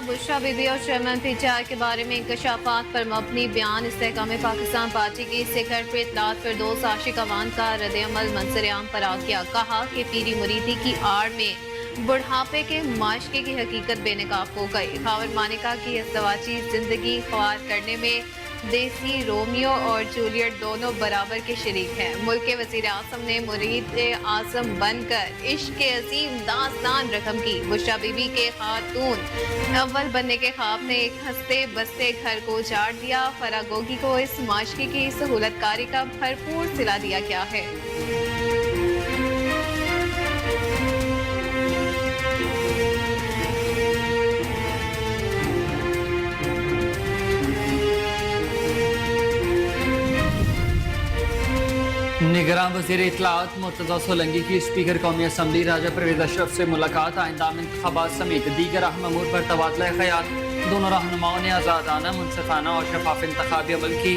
बुशरा बीबी और chairman PTI के बारे में इंकशाफात पर मबनी बयान। इस्तेहकाम पाकिस्तान पार्टी की सेक्रेटरी इत्तलात फिरदौस आशिक अवान का रद्द-ए-अमल मंजर-ए-आम पर आ गया। कहा कि पीरी मुरीदी की आड़ में बुढ़ापे के माशके की हकीकत बेनकाब हो गई। खावर मानिका की इज़दवाजी जिंदगी ख्वार करने में देसी रोमियो और जूलियट दोनों बराबर के शरीक हैं। मुल्क के वज़ीर आज़म ने मुरीद आज़म बनकर इश्क के अजीम दास्तान रकम की। बुशरा बीबी के खातून अव्वल बनने के ख्वाब ने एक हंसते बसते घर को उजाड़ दिया। फरागोगी को इस माशके की सहूलतकारी का भरपूर सिला दिया गया है। निगरान वज़ीर इत्तलात मुर्तज़ा सोलंकी की स्पीकर कौमी असम्बली राजा परवेज़ अशरफ से मुलाकात। आइंदा इंतखाबात समेत दीगर अहम अमूर पर तबादला ख़याल। दोनों रहनुमाओं ने आज़ादाना, मुनसिफाना और शफाफ इंतखाबी अमल की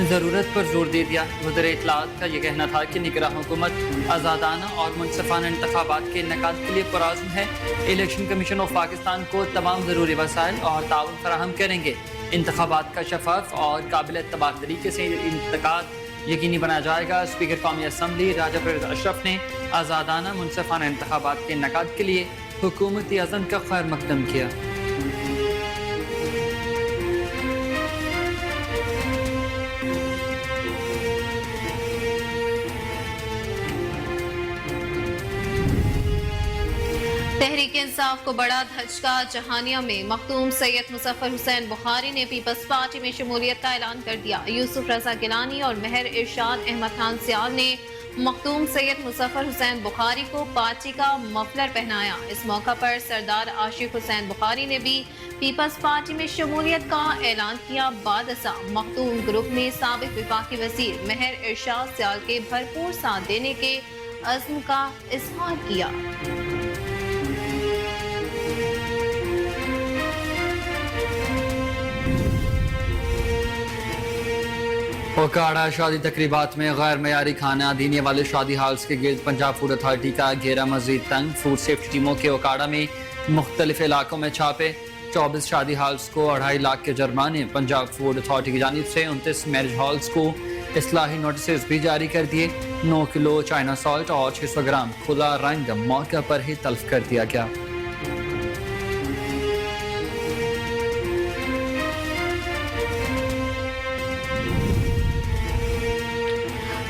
ज़रूरत पर जोर दे दिया। वज़ीर इत्तलात का यह कहना था कि निगरान हुकूमत आज़ादाना और मुनसिफाना इंतखाबात के इनेकाद के लिए पुरअज़्म है। इलेक्शन कमीशन ऑफ पाकिस्तान को तमाम ज़रूरी वसाइल और ताउन फराहम करेंगे। इंतखाबात का शफाफ और काबिल एतबार तरीके से इनेकाद यकीनी बनाया जाएगा। स्पीकर कौमी असम्बली राजा परवेज़ अशरफ ने आज़ादाना मुनसिफाना इंतखाबात के इनेकाद के लिए हुकूमती अज़्म का खैर मकदम किया। तहरीक इंसाफ को बड़ा धचका। जहानिया में मखदूम सैयद मुजफ्फर हुसैन बुखारी ने पीपल्स पार्टी में शमूलियत का ऐलान कर दिया। यूसुफ रजा गिलानी और मेहर इरशाद अहमद खान सियाल ने मखदूम सैयद मुजफ्फर हुसैन बुखारी को पार्टी का मफलर पहनाया। इस मौका पर सरदार आशिक हुसैन बुखारी ने भी पीपल्स पार्टी में शमूलियत का ऐलान किया। बादशा मखदूम ग्रुप ने साबिक विफाकी वजीर मेहर इरशाद सियाल के भरपूर साथ देने के अज़्म का इज़हार किया। ओकाड़ा शादी तकरीबात में गैर मयारी खाना देने वाले शादी हाल्स के गिर्द पंजाब फूड अथॉरिटी का घेरा मजीद तंग। फूड सेफ्टी टीमों के ओकाड़ा में मुख्तलिफ इलाकों में छापे। 24 शादी हाल्स को 2.5 लाख के जुर्माने। पंजाब फूड अथॉरिटी की जानिब से 29 मैरिज हॉल्स को इस्लाही नोटिस भी जारी कर दिए। 9 किलो चाइना सॉल्ट और 600 ग्राम खुला रंग मौके पर ही तल्फ कर दिया गया।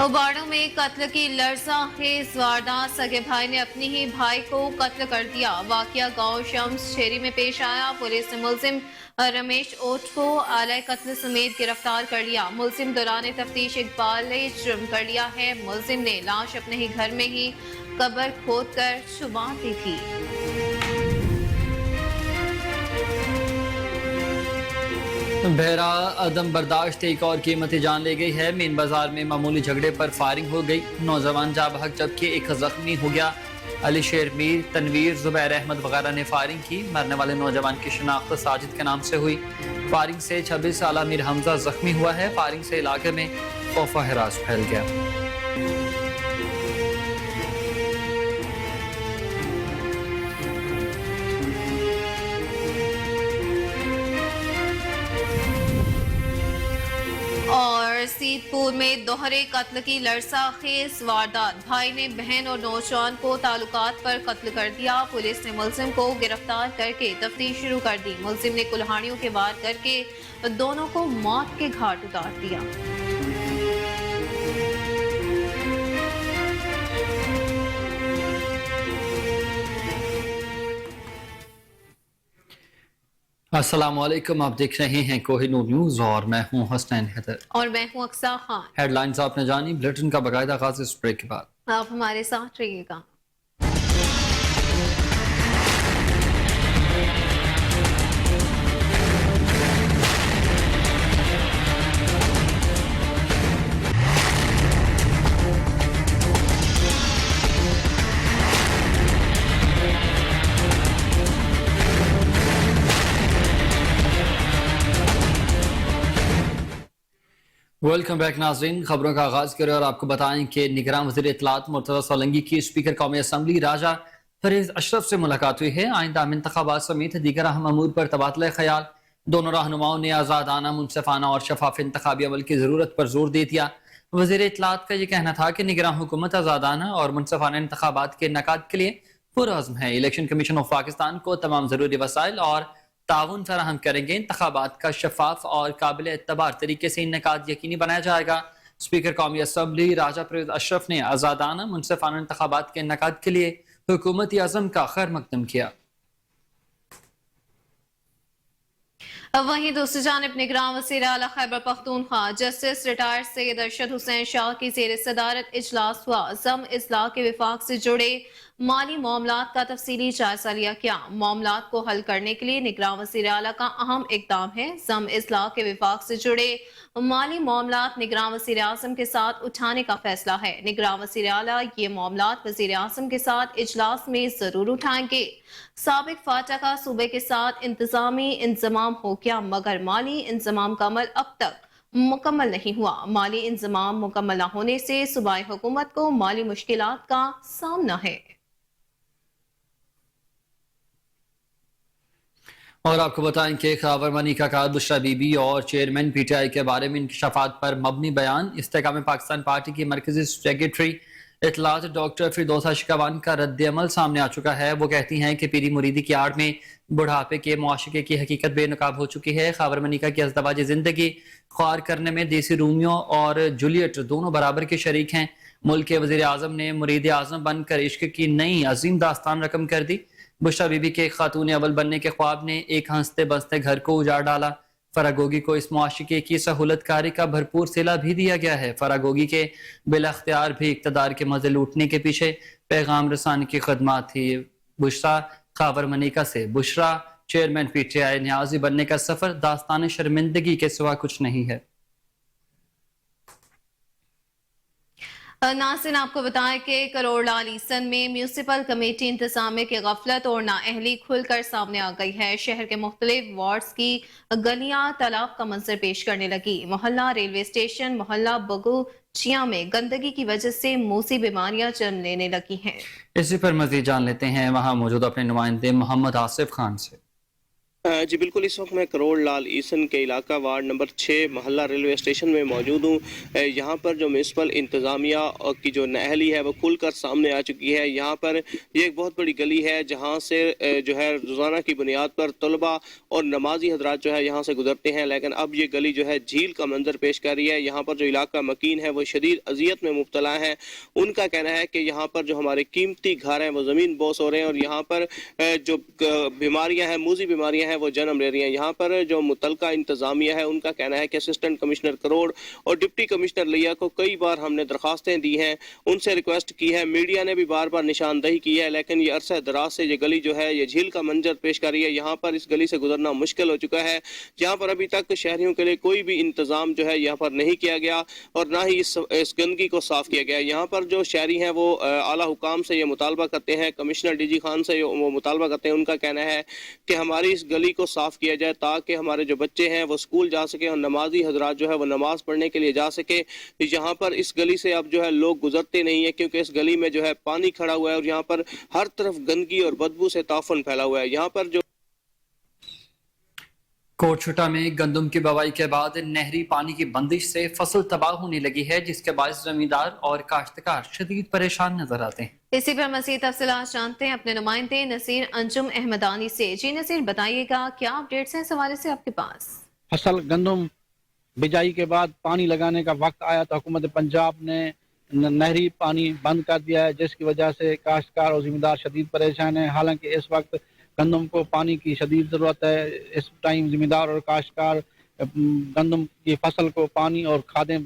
उबाड़ों में कत्ल की लर्ज़ाखेज़ वारदात। सगे भाई ने अपनी ही भाई को कत्ल कर दिया। वाक़या गांव शम्स शेरी में पेश आया। पुलिस ने मुल्जिम रमेश ओट को आले कत्ल समेत गिरफ्तार कर लिया। मुल्जिम दौरान तफ्तीश इकबाल ने जुर्म कर लिया है। मुल्जिम ने लाश अपने ही घर में ही कब्र खोद कर छुपा दी थी। बहरा अदम बर्दाश्त एक और कीमती जान ले गई है। मेन बाजार में मामूली झगड़े पर फायरिंग हो गई। नौजवान जा बहक जबकि एक जख्मी हो गया। अली शेर मीर, तनवीर, जुबैर अहमद वगैरह ने फायरिंग की। मरने वाले नौजवान की शिनाख्त साजिद के नाम से हुई। फायरिंग से 26 साला मीर हमजा जख्मी हुआ है। फायरिंग से इलाके में खौफ व हिरास फैल गया। और सीतपुर में दोहरे कत्ल की लर्ज़ाखेज़ वारदात। भाई ने बहन और नौजवान को ताल्लुकात पर कत्ल कर दिया। पुलिस ने मुल्जिम को गिरफ्तार करके तफ्तीश शुरू कर दी। मुल्जिम ने कुल्हाड़ियों के वार करके दोनों को मौत के घाट उतार दिया। अस्सलामुअलैकुम, आप देख रहे हैं कोहिनूर न्यूज़ और मैं हूं हसनैन हैदर। और मैं हूं अक्सा खान। हेडलाइंस आपने जानी। बुलेटिन का बाकायदा आगाज़ इस ब्रेक के बाद। आप हमारे साथ रहिएगा। वेलकम बैक नाज़रीन। खबरों का आगाज़ करें और आपको बताएं कि निगरान वज़ीर इत्तलात मुर्तज़ा सोलंकी की स्पीकर कौमी असम्बली राजा फरीद अशरफ से मुलाकात हुई है। आइंदा इंतखाबात समेत दीगर अहम अमूर पर तबादला ख्याल। दोनों रहनुमाओं ने आज़ादाना, मुनसफाना और शफाफ इंतखाबी अमल की ज़रूरत पर जोर दे दिया। वज़ीर इत्तलात का यह कहना था कि निगरान हुकूमत आज़ादाना और मुनसफाना इंतखाबात के इनेकाद के लिए पुरअज़्म है। इलेक्शन कमीशन ऑफ पाकिस्तान को तमाम ज़रूरी वसाइल और ताउन फराहम करेंगे। इंतखाबात का शफाफ और काबिल एतबार तरीके से इनेकाद यकीनी बनाया जाएगा। स्पीकर कौमी असम्बली राजा परवेज़ अशरफ ने आज़ादाना मुनसफाना इंतखाबात के इनेकाद के लिए हुकूमती आज़म का खैर मकदम किया। वहीं दूसरी जानिब निगरान वज़ीर आला खैबर पख्तूनख्वा जस्टिस रिटायर्ड सैयद अरशद हुसैन शाह की ज़ेर सदारत इजलास हुआ। ज़म इस्लाह के विफाक से जुड़े माली मामलात का तफसीली जायजा लिया गया। मामलात को हल करने के लिए निगरान वज़ीर आला का अहम इक़दाम है। ज़म इस्लाह के विफाक से जुड़े माली मामलात निगरान वज़ीर आज़म के साथ उठाने का फैसला है। निगरान वज़ीर आला ये मामलात वज़ीर आज़म के साथ इजलास में जरूर उठाएंगे। साबिक फाटा का सूबे के साथ इंतजामी इंतजाम हो गया, मगर माली इंतजाम का अमल अब तक मुकम्मल नहीं हुआ। माली इंतजाम मुकम्मल न होने से सूबाई हुकूमत को माली मुश्किलात का सामना है। और आपको बताएं कि खैबर मनी का कार बुशरा बीबी और चेयरमैन पीटीआई के बारे में इंकशाफात पर मबनी बयान। इस्तेकाम पाकिस्तान पार्टी की मरकजी सेक्रेटरी इत्तलात डॉक्टर फिरदौसा शिकावान का रद्द अमल सामने आ चुका है। वो कहती हैं कि पीरी मुरीदी की आड़ में बुढ़ापे के मुआशके की हकीकत बेनकाब हो चुकी है। खैबर मनीका की अज़दवाज ज़िंदगी ख्वार करने में देसी रोमियो और जूलियट दोनों बराबर के शरीक हैं। मुल्क के वज़ीर आज़म ने मुरीद आज़म बनकर इश्क की नई अजीम दास्तान रकम कर दी। बुशरा बीबी के खातून अव्वल बनने के ख्वाब ने एक हंसते बसते घर को उजाड़ डाला। फरागोगी को इस मुआशिके की सहूलतकारी का भरपूर सिला भी दिया गया है। फरागोगी के बिलाख्तियार भी इक़्तिदार के मजे लूटने के पीछे पैगाम रसानी की खदमात थी। बुशरा खैबर मनीका से बुशरा चेयरमैन पीटीआई न्याजी बनने का सफर दास्तान शर्मिंदगी के सिवा कुछ नहीं है। नाज़रीन आपको बताएं कि करोड़ लाल ईसन में म्यूनिसिपल कमेटी इंतजामिया की गफलत और नाअहली खुलकर सामने आ गई है। शहर के मुख्तलिफ वार्ड्स की गलियां तालाब का मंजर पेश करने लगी। मोहल्ला रेलवे स्टेशन मोहल्ला बगूचिया में गंदगी की वजह से मूसी बीमारियां जन्म लेने लगी हैं। इसी पर मजीद जान लेते हैं वहाँ मौजूद अपने नुमाइंदे मोहम्मद आसिफ खान से। जी बिल्कुल, इस वक्त मैं करोड़ लाल ईसन के इलाका वार्ड नंबर 6 मोहल्ला रेलवे स्टेशन में मौजूद हूँ। यहाँ पर जो म्यूनसिपल इंतज़ामिया की जो नाअहली है वो खुलकर सामने आ चुकी है। यहाँ पर ये एक बहुत बड़ी गली है जहाँ से जो है रोज़ाना की बुनियाद पर तलबा और नमाजी हजरात जो है यहाँ से गुजरते हैं, लेकिन अब ये गली जो है झील का मंजर पेश कर रही है। यहाँ पर जो इलाका मकीन है वो शदीद अजियत में मुब्तला है। उनका कहना है कि यहाँ पर जो हमारे कीमती घर हैं वो ज़मीन बोस हो रहे हैं और यहाँ पर जो बीमारियाँ हैं, मूजी बीमारियाँ है वो जन्म ले रही हैं। यहाँ पर जो मुतलका इंतजामिया है उनका कहना है कि असिस्टेंट कमिश्नर करोड़ और डिप्टी कमिश्नर लिया को कई बार हमने दरखास्तें दी हैं, उनसे रिक्वेस्ट की है, मीडिया ने भी बार बार निशानदही की है, लेकिन ये अरसा दराज से ये गली जो है ये झील का मंजर पेश कर रही है। यहाँ पर इस गली से गुजरना मुश्किल हो चुका है। यहाँ पर अभी तक शहरियों के लिए कोई भी इंतजाम जो है यहाँ पर नहीं किया गया और ना ही इस गंदगी को साफ किया गया। यहाँ पर जो शहरी हैं वो आला हुकाम से ये मुतालबा करते हैं, कमिश्नर डीजी खान से वो मुतालबा करते हैं। उनका कहना है कि हमारी इस गली को साफ किया जाए ताकि हमारे जो बच्चे हैं वो स्कूल जा सके और नमाजी हजरात जो है वो नमाज पढ़ने के लिए जा सके। यहाँ पर इस गली से अब जो है लोग गुजरते नहीं है क्योंकि इस गली में जो है पानी खड़ा हुआ है और यहाँ पर हर तरफ गंदगी और बदबू से ताफन फैला हुआ है। यहाँ पर जो कोटछुटा में गंदम की बवाई के बाद नहरी पानी की बंदिश से फसल तबाह होने लगी है, जिसके बायस जमींदार और काश्तकार शदीद परेशान नजर आते हैं। इसी पर मज़ीद तफसीलात जानते हैं अपने नुमाइंदे नसीर अंजुम अहमदानी से। जी नसीर, बताइएगा क्या अपडेट्स हैं इस हवाले से आपके पास? फसल गंदम बिजाई के बाद पानी लगाने का वक्त आया तो हुकूमत पंजाब ने नहरी पानी बंद कर दिया है, जिसकी वजह से काश्तकार और जिम्मेदार शदीद परेशान हैं। हालांकि इस वक्त गंदम को पानी की शदीद ज़रूरत है। इस टाइम जिम्मेदार और काश्तकार गंदम की फसल को पानी और खादें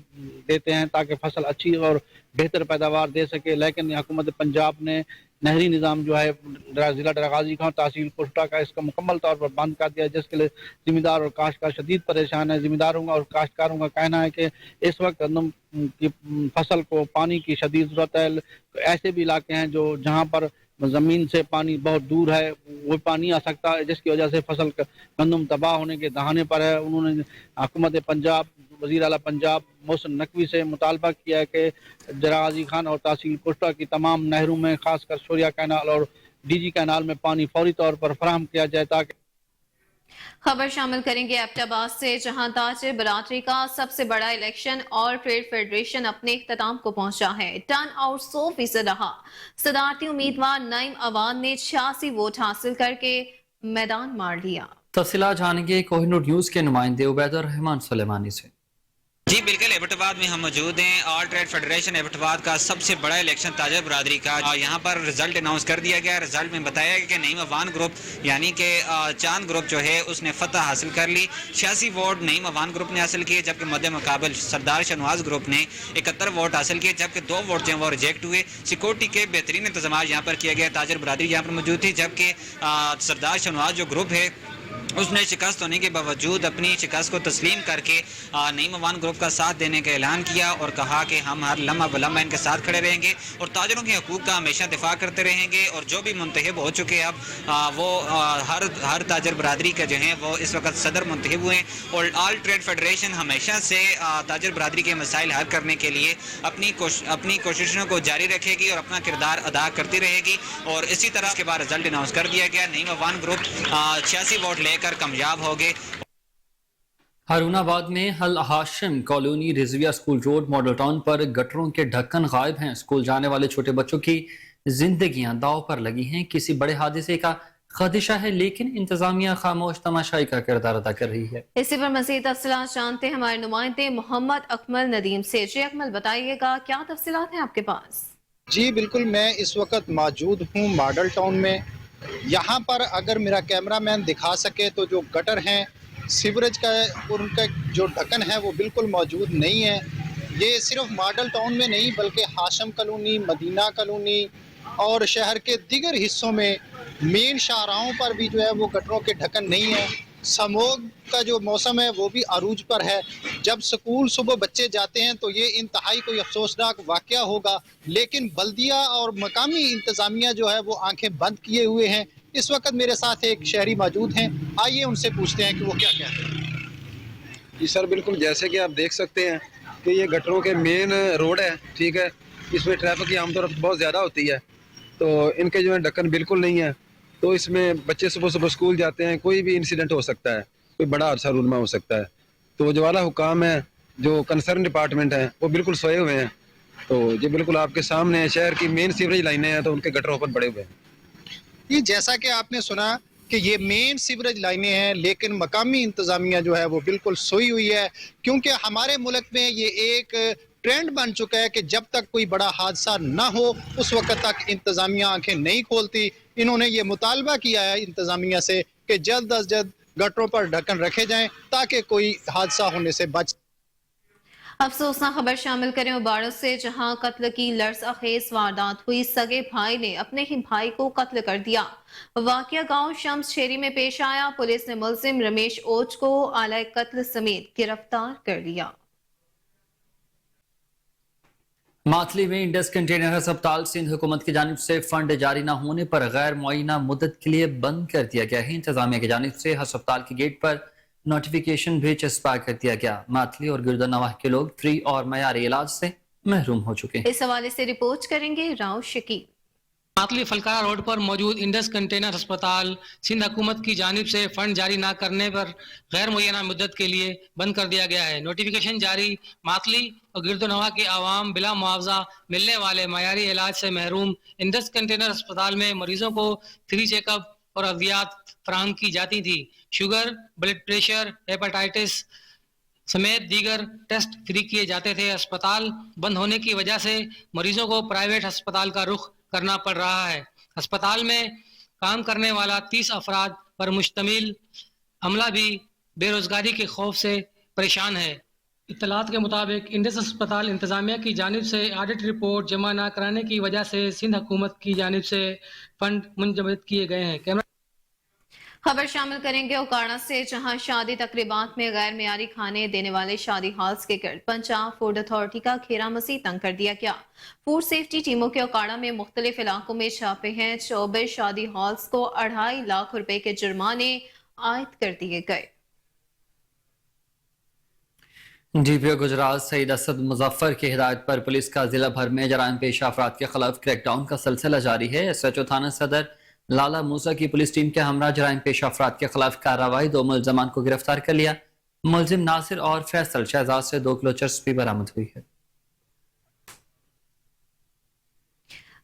देते हैं ताकि फसल अच्छी और बेहतर पैदावार दे सके, लेकिन हुकूमत पंजाब ने नहरी निज़ाम जो है ज़िला डरगाजी खां तहसील कोटछुटा का इसका मुकम्मल तौर पर बंद कर दिया, जिसके लिए ज़िम्मेदार और काश्तकार शदीद परेशान है। ज़िम्मेदारों का और काश्तकारों का कहना है कि इस वक्त गंदम की फसल को पानी की शदीद ज़रूरत है। ऐसे भी इलाके हैं जो जहाँ पर ज़मीन से पानी बहुत दूर है, वो पानी आ सकता है, जिसकी वजह से फसल गंदम तबाह होने के दहाने पर है। उन्होंने हुकूमत पंजाब वज़ीर आला पंजाब मोहसिन नकवी से मुतालबा किया है कि डरगाजी खान और तहसील कोटछुटा की तमाम नहरों में खासकर शोरिया कैनाल और डीजी कैनाल में पानी फौरी तौर पर फराहम किया जाए ताकि खबर शामिल करेंगे एबटाबाद से, जहां ताजिर बरादरी का सबसे बड़ा इलेक्शन और ट्रेड फेडरेशन अपने इख्तिताम को पहुंचा है। टर्न आउट 100% रहा। सदारती उम्मीदवार नईम अवान ने 86 वोट हासिल करके मैदान मार लिया। तफसीलात जानेंगे कोहिनूर न्यूज के नुमाइंदे उबैदुर रहमान सुलेमानी से। जी बिल्कुल, एबटाबाद में हम मौजूद हैं। ऑल ट्रेड फेडरेशन एबटाबाद का सबसे बड़ा इलेक्शन ताजर बरादरी का, और यहाँ पर रिजल्ट अनाउंस कर दिया गया। रिजल्ट में बताया गया कि नईम अवान ग्रुप यानी कि चांद ग्रुप जो है उसने फतह हासिल कर ली। 86 वोट नईम अवान ग्रुप ने हासिल किए, जबकि मद्दे मुकाबल सरदार शहनवाज ग्रुप ने 71 वोट हासिल किए, जबकि 2 वोट जो हैं वो रिजेक्ट हुए। सिक्योरिटी के बेहतरीन इंतजाम यहाँ पर किया गया। ताजर बरादरी यहाँ पर मौजूद थी, जबकि सरदार शहनवाज जो ग्रुप है उसने शिकस्त होने के बावजूद अपनी शिकस्त को तस्लीम करके नईम अवान ग्रुप का साथ देने का ऐलान किया और कहा कि हम हर लम्हा बलम्हा इनके साथ खड़े रहेंगे और ताजरों के हकूक़ का हमेशा दिफा करते रहेंगे। और जो भी मुंतखब हो चुके हैं अब वो हर ताजर बरादरी का जो है वो इस वक्त सदर मुंतखब हुए हैं। और ऑल ट्रेड फेडरेशन हमेशा से ताजर बरादरी के मसाइल हल करने के लिए अपनी कोशिशों को जारी रखेगी और अपना किरदार अदा करती रहेगी। और इसी तरह के बाद रिजल्ट अनाउंस कर दिया गया। नईम अवान ग्रुप 86 वोट लेकर कामयाब हो गए। हारूनाबाद में हल Hashim colony Rizvia school road model town पर गटरों के ढक्कन गायब हैं। स्कूल जाने वाले छोटे बच्चों की जिंदगियां दांव पर लगी हैं। किसी बड़े हादसे का खदशा है, लेकिन इंतजामिया खामोश तमाशाई का किरदार अदा कर रही है। इसी पर मजीद तफसीलात जानते हैं हमारे नुमाइंदे मोहम्मद अकमल नदीम से। जी अकमल, बताइएगा क्या तफसीलात हैं आपके पास? जी बिल्कुल, मैं इस वक्त मौजूद हूँ मॉडल टाउन में। यहाँ पर अगर मेरा कैमरामैन दिखा सके तो जो गटर हैं सीवरेज का उनका जो ढक्कन है वो बिल्कुल मौजूद नहीं है। ये सिर्फ मॉडल टाउन में नहीं बल्कि हाशम कॉलोनी, मदीना कॉलोनी और शहर के दीगर हिस्सों में मेन शाहराहों पर भी जो है वो गटरों के ढक्कन नहीं है। समोग का जो मौसम है वो भी अरूज पर है। जब स्कूल सुबह बच्चे जाते हैं तो ये इंतहाई कोई अफसोसनाक वाक़या होगा, लेकिन बल्दिया और मकामी इंतज़ामिया जो है वो आंखें बंद किए हुए हैं। इस वक्त मेरे साथ एक शहरी मौजूद हैं, आइए उनसे पूछते हैं कि वो क्या कहते हैं। जी सर, बिल्कुल जैसे कि आप देख सकते हैं कि ये गटरों के मेन रोड है, ठीक है। इसमें ट्रैफिक की आमतौर पर बहुत ज़्यादा होती है, तो इनके जो है ढक्कन बिल्कुल नहीं है। तो इसमें बच्चे सुबह सुबह स्कूल जाते हैं, कोई भी इंसिडेंट हो सकता है, कोई बड़ा हादसा रूनमा हो सकता है। तो जो वाला हुकाम है, जो कंसर्न डिपार्टमेंट है, वो बिल्कुल सोए हुए हैं। तो ये बिल्कुल आपके सामने शहर की मेन सीवरेज लाइनें हैं, तो उनके गटरों पर बड़े हुए हैं। ये जैसा कि आपने सुना कि ये मेन सीवरेज लाइनें हैं, लेकिन मकामी इंतज़ामिया जो है वो बिल्कुल सोई हुई है, क्योंकि हमारे मुल्क में ये एक ट्रेंड बन चुका है कि जब तक कोई बड़ा हादसा ना हो उस वक्त तक इंतज़ामिया आंखें नहीं खोलती। इन्होंने ये मुतालबा किया है इंतज़ामिया से कि जल्द अज जल्द गटरों पर ढक्कन रखे जाएं ताकि कोई हादसा होने से बच। अफसोसनाक खबर शामिल करें उबाड़ो से, जहां कत्ल की लर्ज़अखेज़ वारदात हुई। सगे भाई ने अपने ही भाई को कत्ल कर दिया। वाक़या गांव शम्सशेरी में पेश आया। पुलिस ने मुल्जिम रमेश ओच को आलाए कत्ल समेत गिरफ्तार कर लिया। माथली में इंडस कंटेनर अस्पताल सिंध हुकूमत की जानिब से फंड जारी न होने पर गैर मुअय्यना मुद्दत के लिए बंद कर दिया गया है। इंतजामिया की जानिब से अस्पताल के गेट पर नोटिफिकेशन भी चस्पा कर दिया गया। माथली और गिरदनवाह के लोग फ्री और मयारी इलाज से महरूम हो चुके हैं। इस हवाले से रिपोर्ट करेंगे राव शकील। मातली फलकारा रोड पर मौजूद इंडस कंटेनर अस्पताल सिंध हुकूमत की जानिब से फंड जारी न करने पर गैर मुअय्यना मुद्दत के लिए बंद कर दिया गया है। नोटिफिकेशन जारी मातली और गिरदनवाह के आवाम बिला मुआवजा मिलने वाले मयारी इलाज से महरूम। इंडस कंटेनर अस्पताल में मरीजों को फ्री चेकअप और अद्वियात फराहम की जाती थी। शुगर, ब्लड प्रेशर, हेपेटाइटिस समेत दीगर टेस्ट फ्री किए जाते थे। अस्पताल बंद होने की वजह से मरीजों को प्राइवेट अस्पताल का रुख करना पड़ रहा है। अस्पताल में काम करने वाला 30 अफराद पर मुश्तमिल अमला भी बेरोजगारी के खौफ से परेशान है। इत्तलात के मुताबिक इंडस अस्पताल इंतजामिया की जानिब से ऑडिट रिपोर्ट जमा न कराने की वजह से सिंध हुकूमत की जानिब से फंड मुंजमद किए गए हैं। खबर शामिल करेंगे उकाड़ा से, जहां शादी तकरीबात में गैर मियारी खाने देने वाले शादी हॉल्स के गिर्द पंजाब फूड अथॉरिटी का घेरा मजीद तंग कर दिया गया। फूड सेफ्टी टीमों के उकाड़ा में मुख्तलिफ इलाकों में छापे हैं। 24 शादी हॉल्स को 2.5 लाख रुपए के जुर्माने आयद कर दिए गए। डीपीओ गुजरात सईद असद मुजफ्फर की हिदायत पर पुलिस का जिला भर में जराइम पेशा अफराद के खिलाफ क्रैकडाउन का सिलसिला जारी है। SHO थाना सदर लाला मूसा की पुलिस टीम के हमरा जराइम पेश अफराद के खिलाफ कार्रवाई, 2 मुलजमान को गिरफ्तार कर लिया। मुलजिम नासिर और फैसल शहजाद से 2 किलो चर्स भी बरामद हुई है।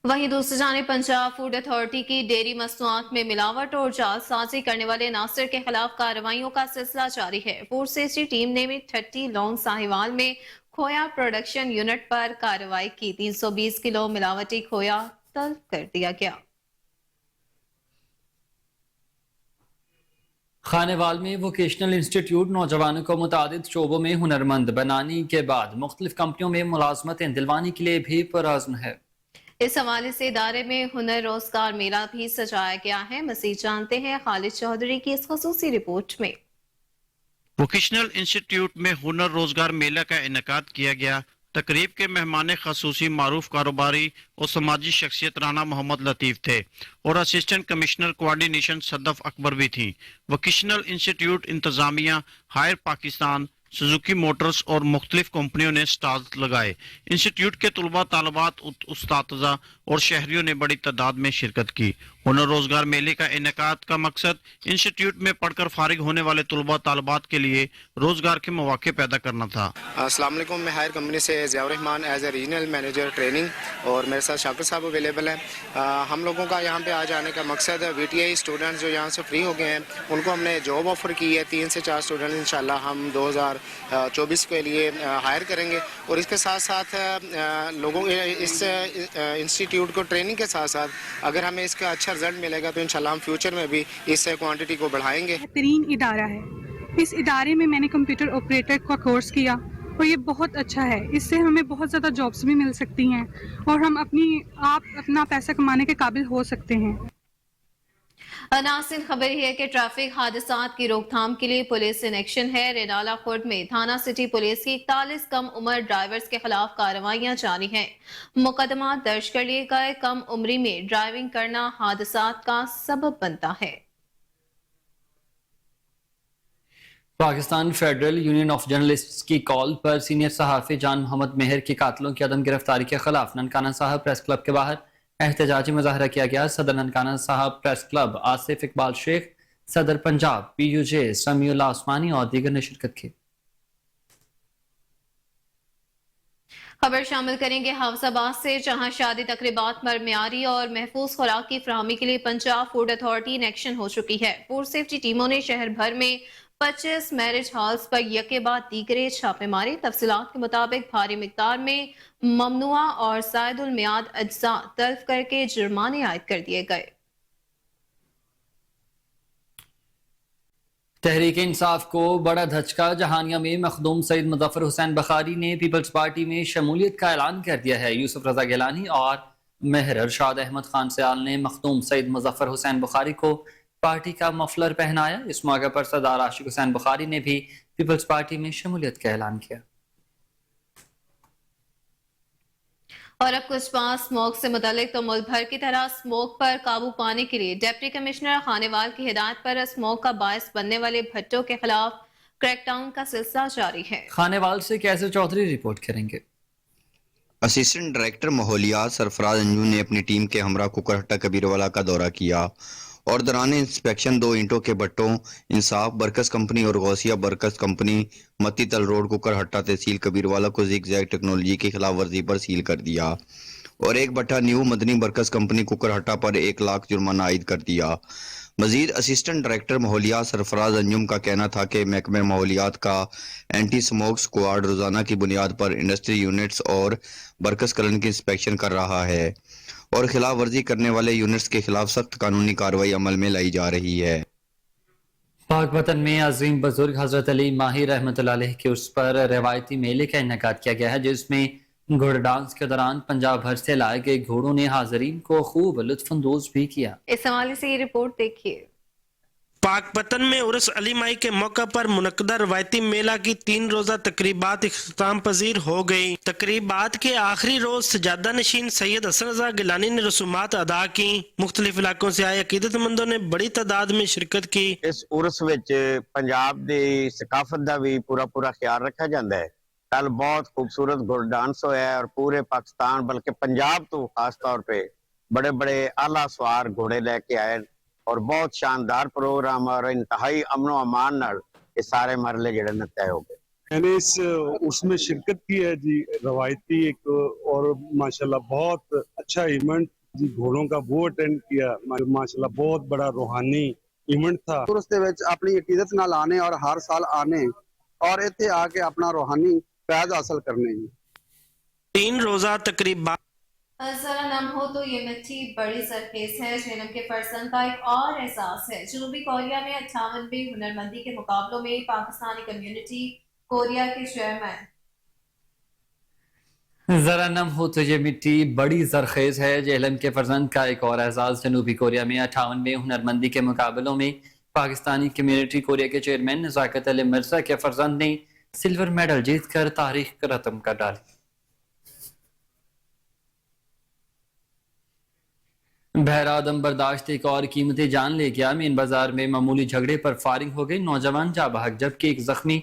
वहीं दूसरी जानिब पंजाब फूड अथॉरिटी की डेयरी मसनूआत में मिलावट और जालसाजी करने वाले नासिर के खिलाफ कार्रवाइयों का सिलसिला जारी है। फूड सेफ्टी टीम ने 30 लॉन्ग साहिवाल में खोया प्रोडक्शन यूनिट पर कार्रवाई की। 320 किलो मिलावटी खोया तलब कर दिया गया। खानेवाल में वोकेशनल इंस्टीट्यूट नौजवानों को मुतादिद शोबों में हुनरमंद बनाने के बाद मुख्तलिफ कंपनियों में मुलाजमतें दिलवाने के लिए भी पुरअज़्म है। इस हवाले से इदारे में हुनर रोजगार मेला भी सजाया गया है। मज़ीद जानते हैं खालिद चौधरी की इस खसूसी रिपोर्ट में। वोकेशनल इंस्टीट्यूट में हुनर रोजगार मेला का इनेकाद किया गया। तकरीब के मेहमान खसूसी मारूफ कारोबारी और समाजी शख्सियत राना मोहम्मद लतीफ़ थे और assistant commissioner coordination Sadaf Akbar भी थी। वोकेशनल इंस्टीट्यूट इंतजामिया, हायर पाकिस्तान, सुजुकी मोटर्स और मुख्तलिफ कंपनियों ने स्टॉल लगाए। इंस्टीट्यूट के तलबा तालबात, उस्ताज़ा और शहरियों ने बड़ी तादाद में शिरकत की। हुनर रोजगार मेले का इनेकाद का मकसद इंस्टीट्यूट में पढ़कर फारिग होने वाले तलबा तालबात के लिए रोजगार के मौके पैदा करना था। अस्सलाम वालेकुम, मैं हायर कंपनी से Ziaur Rahman as a regional manager training और मेरे साथ शाकिर साहब अवेलेबल हैं। हम लोगों का यहाँ पे आ जाने का मकसद है VTI स्टूडेंट्स जो यहाँ से फ्री हो गए हैं उनको हमने जॉब ऑफर की है। 3 से 4 स्टूडेंट इंशाल्लाह हम 2024 के लिए हायर करेंगे और इसके साथ साथ लोगों इस इंस्टीट्यूट को ट्रेनिंग के साथ साथ अगर हमें इसका अच्छा रिजल्ट मिलेगा तो इंशाल्लाह हम फ्यूचर में भी इस क्वांटिटी को बढ़ाएंगे। बेहतरीन इदारा है। इस इदारे में मैंने कंप्यूटर ऑपरेटर का कोर्स किया और ये बहुत अच्छा है। इससे हमें बहुत ज़्यादा जॉब्स भी मिल सकती हैं और हम अपना पैसा कमाने के काबिल हो सकते हैं। नाज़रीन, खबर है कि ट्रैफिक हादसात की रोकथाम के लिए पुलिस इन एक्शन है। रेनाला खुर्द में थाना सिटी पुलिस की 41 कम उम्र ड्राइवर्स के खिलाफ कार्रवाइयां जारी हैं। मुकदमा दर्ज कर लिए गए। कम उम्री में ड्राइविंग करना हादसात का सबब बनता है। Pakistan federal union of journalists की कॉल पर सीनियर सहाफ़ी जान मोहम्मद मेहर की कातलों की अदम गिरफ्तारी के खिलाफ ननकाना साहब प्रेस क्लब के बाहर एहतजाजी मुजाहरा किया गया। सदर ननकाना साहब प्रेस क्लब आसिफ इकबाल शेख, सदर पंजाब PUJ समीउल्लाह उस्मानी और दीगर ने शिरकत की। खबर शामिल करेंगे हफ्साबाद से, जहां शादी तकरीबात पर मियारी और महफूज खुराक की फराहमी के लिए Punjab food authority in action हो चुकी है। फूड सेफ्टी टीमों ने शहर भर में 25 मैरिज हॉल्स पर यके बाद दीगरे छापे मारे। तफसीलात के मुताबिक भारी मिकदार में ममनुआ और सायदुल मियाद अज्जा तल्फ करके जुर्माने आयद कर दिए गए। तहरीक इंसाफ को बड़ा धचका। जहानिया में मखदूम सईद मुजफ्फर हुसैन बुखारी ने पीपल्स पार्टी में शमूलियत का ऐलान कर दिया है। यूसुफ रजा गिलानी और मेहर अरशाद अहमद खान सयाल ने मखदूम सईद मुजफ्फर हुसैन बुखारी को पार्टी का मफलर पहनाया। इस मौके पर सरदार आशिक हुसैन बुखारी ने भी पीपल्स पार्टी में शमूलियत का ऐलान किया। और अब कुछ बात स्मोक से मुतालिक। तो मुल्क भर की तरह स्मोक पर काबू पाने के लिए डिप्टी कमिश्नर खानेवाल की हिदायत पर स्मोक का बायस बनने वाले भट्टों के खिलाफ क्रैकडाउन का सिलसिला जारी है। खानेवाल से कैसर चौधरी रिपोर्ट करेंगे। असिस्टेंट डायरेक्टर माहौलियात सरफराज अंजू ने अपनी टीम के हमरा कुकरहट्टा कबीरवाला का दौरा किया और दौरान इंस्पेक्शन 2 ईंटों के भट्टों इंसाफ बरकस कंपनी और गौसिया बरकस कंपनी मत्ती तल रोड कुकरहट्टा तहसील कबीरवाला को ज़िग-ज़ैग टेक्नोलॉजी की खिलाफ वर्जी पर सील कर दिया और एक भट्टा न्यू मदनी बरकस कंपनी कुकरहट्टा पर 1 लाख जुर्माना आयद कर दिया। मजीद असिस्टेंट डायरेक्टर माहौलियात सरफराज अंजुम का कहना था कि महकमे माहौलियात का एंटी स्मोक स्क्वाड रोजाना की बुनियाद पर इंडस्ट्री यूनिट्स और बरकस कलन की इंस्पेक्शन कर रहा है और खिलाफ वर्जी करने वाले यूनिट्स के खिलाफ सख्त कानूनी कार्रवाई अमल में लाई जा रही है। पाक वतन में अजीम बुजुर्ग हजरत अली माही रहमतुल्लाह अलैह के उर्स पर रवायती मेले का इनेकाद किया गया है, जिसमें घोड़ा डांस के दौरान पंजाब भर से लाए गए घोड़ों ने हाजरीन को खूब लुत्फानंदोज भी किया। इस हवाले से ये रिपोर्ट देखिए। पाक वतन में उर्स अली माई के मौका पर मुनक्कदा रवायती मेला की 3 रोजा तकरीबात इख्तिताम पजीर हो गई। तकरीबात के आखिरी रोज सजादा नशीन सैयद हसन रजा गिलानी ने रसूमात अदा की। मुख्तलिफ इलाकों से आए अकीदतमंदों ने बड़ी तादाद में शिरकत की। इस उर्स विच पंजाब दी सकाफत दा भी पूरा ख्याल रखा जाता है। कल बहुत खूबसूरत घोड़ा डांस होया है और पूरे पाकिस्तान बल्कि पंजाब तो खास तौर पे बड़े बड़े आला सवार घोड़े लेके आए और बहुत शानदार प्रोग्राम और इंतहाई अमनो अमान नाल ये सारे मरले जड़े न तय हो गए। मैंने उसमें शिरकत की है जी, रवायती एक और माशाल्लाह बहुत अच्छा इवेंट जी, घोड़ों का वो अटेंड किया, माशाल्लाह बहुत बड़ा रूहानी इवेंट था। उसके विच अपनी अकीदत नाल आने और हर साल आने और इत्थे आके अपना रूहानी फैज़ हासिल करने। 3 रोजा तकरीबा जरा नम हो तो ये मिट्टी बड़ी सरखेज है। जहनम के फरसन का एक और एहसास है। जनूबी कोरिया में 58वें हुनरमंदी के मुकाबलों में पाकिस्तानी कम्युनिटी कोरिया के चेयरमैन जरा नम हो तो ये मिट्टी बड़ी जरखेज है। जेहलम के फरजंद का एक और एजाज। जनूबी कोरिया में 58वें हुनरमंदी के मुकाबलों में पाकिस्तानी कम्युनिटी कोरिया के चेयरमैन नज़ाकत अली मिर्जा के फरजंद ने सिल्वर मेडल जीतकर तारीख का रकम कर डाली। बहरादम बर्दाश्त एक और कीमती जान ले गया। मीन बाजार में मामूली झगड़े पर फायरिंग हो गई, नौजवान जा बहक, जबकि एक जख्मी।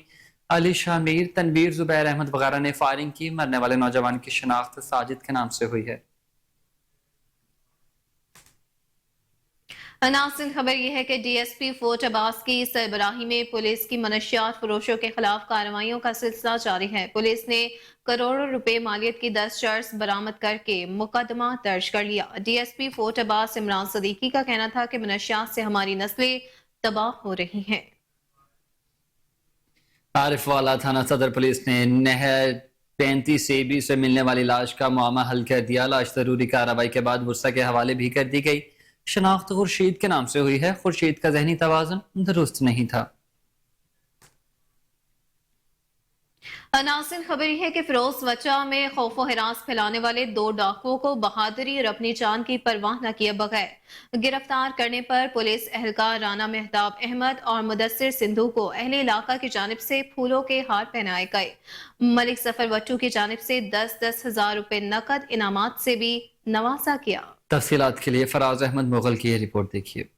अली शामीर, तनवीर, जुबैर अहमद वगैरह ने फायरिंग की। मरने वाले नौजवान की शनाख्त साजिद के नाम से हुई है। नाज़रीन, खबर यह है कि डीएसपी फोर्ट अब्बास की सरबराही में पुलिस की मनशियात फरोशों के खिलाफ कार्रवाइयों का सिलसिला जारी है। पुलिस ने करोड़ों रुपए मालियत की 10 चर्स बरामद करके मुकदमा दर्ज कर लिया। डीएसपी फोर्ट अब्बास इमरान सदीकी का कहना था कि मनशियात से हमारी नस्लें तबाह हो रही हैं। आरिफ वाला थाना सदर पुलिस ने नहर 35 AB से मिलने वाली लाश का मामला हल कर दिया। लाश जरूरी कार्रवाई के बाद वर्सा के हवाले भी कर दी गई। शनाख्त खुर्शीद के नाम से हुई है। खुर्शीद का जहनी तवाज़ुन दुरुस्त नहीं था। नाज़रीन, खबर यह है कि फिरोज वचा में खौफ व हिरास फैलाने वाले 2 डाकुओं को बहादुरी और अपनी जान की परवाह न किए बगैर गिरफ्तार करने पर पुलिस एहलकार राना मेहताब अहमद और मुदस्सिर सिंधु को अहले इलाका की जानिब से फूलों के हार पहनाए गए। मलिक जफर वट्टू की जानिब से 10-10 हजार रुपए नकद इनामात से भी नवाजा किया। तफसीलात के लिए फराज अहमद मुगल की ये रिपोर्ट देखिए।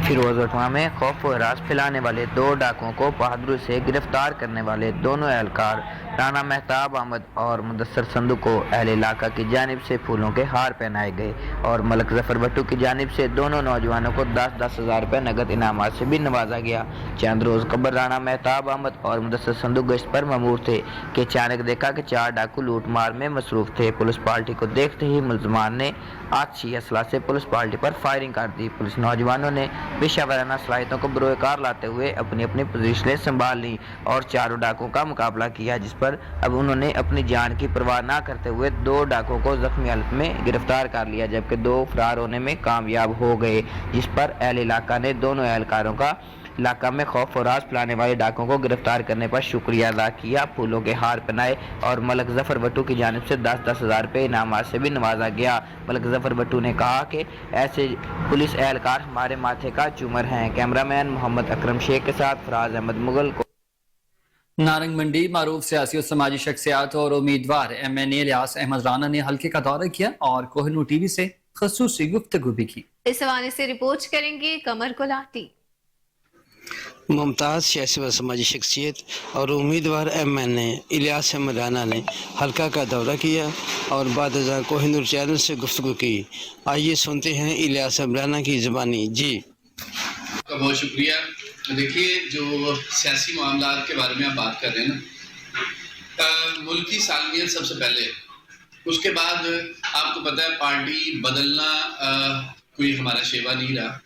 फिरोजपुरा में खौफ व हिरास फैलाने वाले 2 डाकुओं को बहादुरी से गिरफ्तार करने वाले दोनों एहलकार राना मेहताब अहमद और मुदस्सिर संधू को अहले इलाका की जानिब से फूलों के हार पहनाए गए और मलिक जफर भट्टू की जानिब से दोनों नौजवानों को 10-10 हजार रुपये नगद इनामात से भी नवाजा गया। चंद रोज कबल राना मेहताब अहमद और मुदस्सिर संधू गश्त पर ममूर थे कि अचानक देखा कि 4 डाकू लूट मार में मसरूफ थे। पुलिस पार्टी को देखते ही मुलजमान ने आतिशी असला से पुलिस पार्टी पर फायरिंग कर दी। पुलिस नौजवानों ने पेशा वाराना सलाहियतों को बरोकार लाते हुए अपनी अपनी पोजीशनें संभाल ली और 4 डाकुओं का मुकाबला किया, जिस पर अब उन्होंने अपनी जान की परवाह न करते हुए 2 डाकुओं को जख्मी हालत में गिरफ्तार कर लिया, जबकि 2 फरार होने में कामयाब हो गए, जिस पर अहले इलाका ने दोनों एहलकारों का इलाका में खौफ और राज फैलाने वाले डाकुओं को गिरफ्तार करने पर शुक्रिया अदा किया। फूलों के हार पहनाए और मलिक जफर भट्टू की जानिब से 10-10 हजार रुपये इनामात से भी नवाजा गया। मलिक जफर भट्टू ने कहा कि ऐसे पुलिस एहलकार हमारे माथे का चूमर हैं। कैमरामैन मोहम्मद अकरम शेख के साथ फराज अहमद मुगल को। नारंग मंडी मारूफ सियासी और समाजी शख्सियात और उम्मीदवार MNA इलियास अहमद राना ने हल्के का दौरा किया और कोहिनूर टीवी से खसूसी गुफ्तगू भी की। इस हवाले से रिपोर्ट करेंगे कमर गुलाटी। मुमताज़ सियासी व समाजी शख्सियत और उम्मीदवार MNA इलियास अहमद राना ने हल्का का दौरा किया और बाद कोहिनूर चैनल से गुफ्तगू की। आइए सुनते हैं इलियास अहमद राना की ज़बानी। जी बहुत शुक्रिया। देखिए, जो सियासी मामला के बारे में आप बात कर रहे हैं ना, मुल्क की सालमियत सबसे पहले, उसके बाद आपको पता है पार्टी बदलना कोई हमारा शेवा नहीं रहा,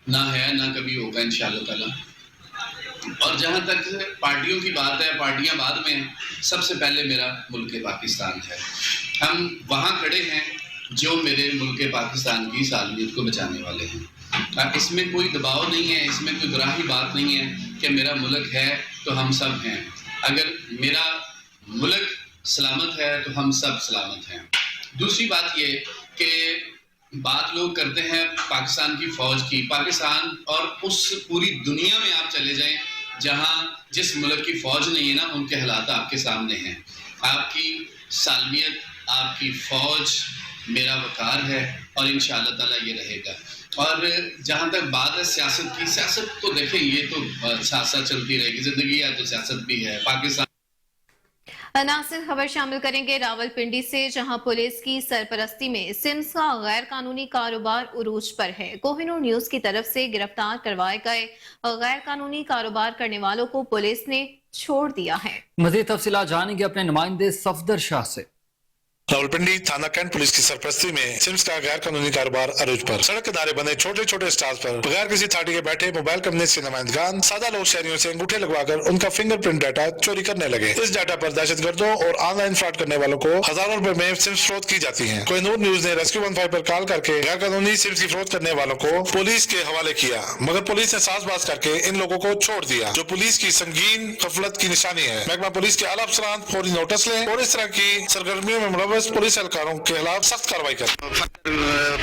ना है ना कभी होगा इंशाअल्लाह ताला। और जहाँ तक पार्टियों की बात है, पार्टियां बाद में, सबसे पहले मेरा मुल्क पाकिस्तान है। हम वहाँ खड़े हैं जो मेरे मुल्क पाकिस्तान की सालमियत को बचाने वाले हैं। इसमें कोई दबाव नहीं है, इसमें कोई गुराही बात नहीं है कि मेरा मुल्क है तो हम सब हैं। अगर मेरा मुल्क सलामत है तो हम सब सलामत हैं। दूसरी बात ये कि बात लोग करते हैं पाकिस्तान की फ़ौज की, पाकिस्तान और उस पूरी दुनिया में आप चले जाएं जहां जिस मुल्क की फ़ौज नहीं है ना, उनके हालात आपके सामने हैं। आपकी सालमियत, आपकी फ़ौज मेरा वकार है और इंशाअल्लाह ताला ये रहेगा। और जहाँ तक बात है सियासत की, सियासत तो देखें, ये तो साथ साथ चलती रहेगी, ज़िंदगी है तो सियासत भी है। पाकिस्तान नासिर खबर शामिल करेंगे रावलपिंडी से, जहां पुलिस की सरपरस्ती में सिम्स का गैर कानूनी कारोबार उरूज पर है। कोहिनूर न्यूज की तरफ से गिरफ्तार करवाए गए गैर कानूनी कारोबार करने वालों को पुलिस ने छोड़ दिया है। मजीद तफसीलात जानेंगे अपने नुमाइंदे सफदर शाह से। रावलपिंडी थाना कैंट पुलिस की सरपरस्ती में सिम्स का गैर कानूनी कारोबार अरूज पर। सड़क किनारे बने छोटे छोटे स्टॉल्स पर बगैर किसी थाटी के बैठे मोबाइल कंपनी के नुमाइंदगान सादा लोग शहरियों से अंगूठे लगवाकर उनका फिंगरप्रिंट डाटा चोरी करने लगे। इस डाटा पर दहशतगर्दों और ऑनलाइन फ्रॉड करने वालों को हजारों रुपए में सिम्स फरोख्त की जाती है। कोहिनूर न्यूज ने रेस्क्यू 15 पर कॉल करके गैर कानूनी सिम्स की फरोख्त करने वालों को पुलिस के हवाले किया, मगर पुलिस ने साजबाज करके इन लोगों को छोड़ दिया, जो पुलिस की संगीन गफलत की निशानी है। महकमा पुलिस के आला अफसरान फौरी नोटिस लें और इस तरह की सरगर्मियों में मुलव्वस पुलिस एहलकारों के खिलाफ सख्त कार्रवाई करें।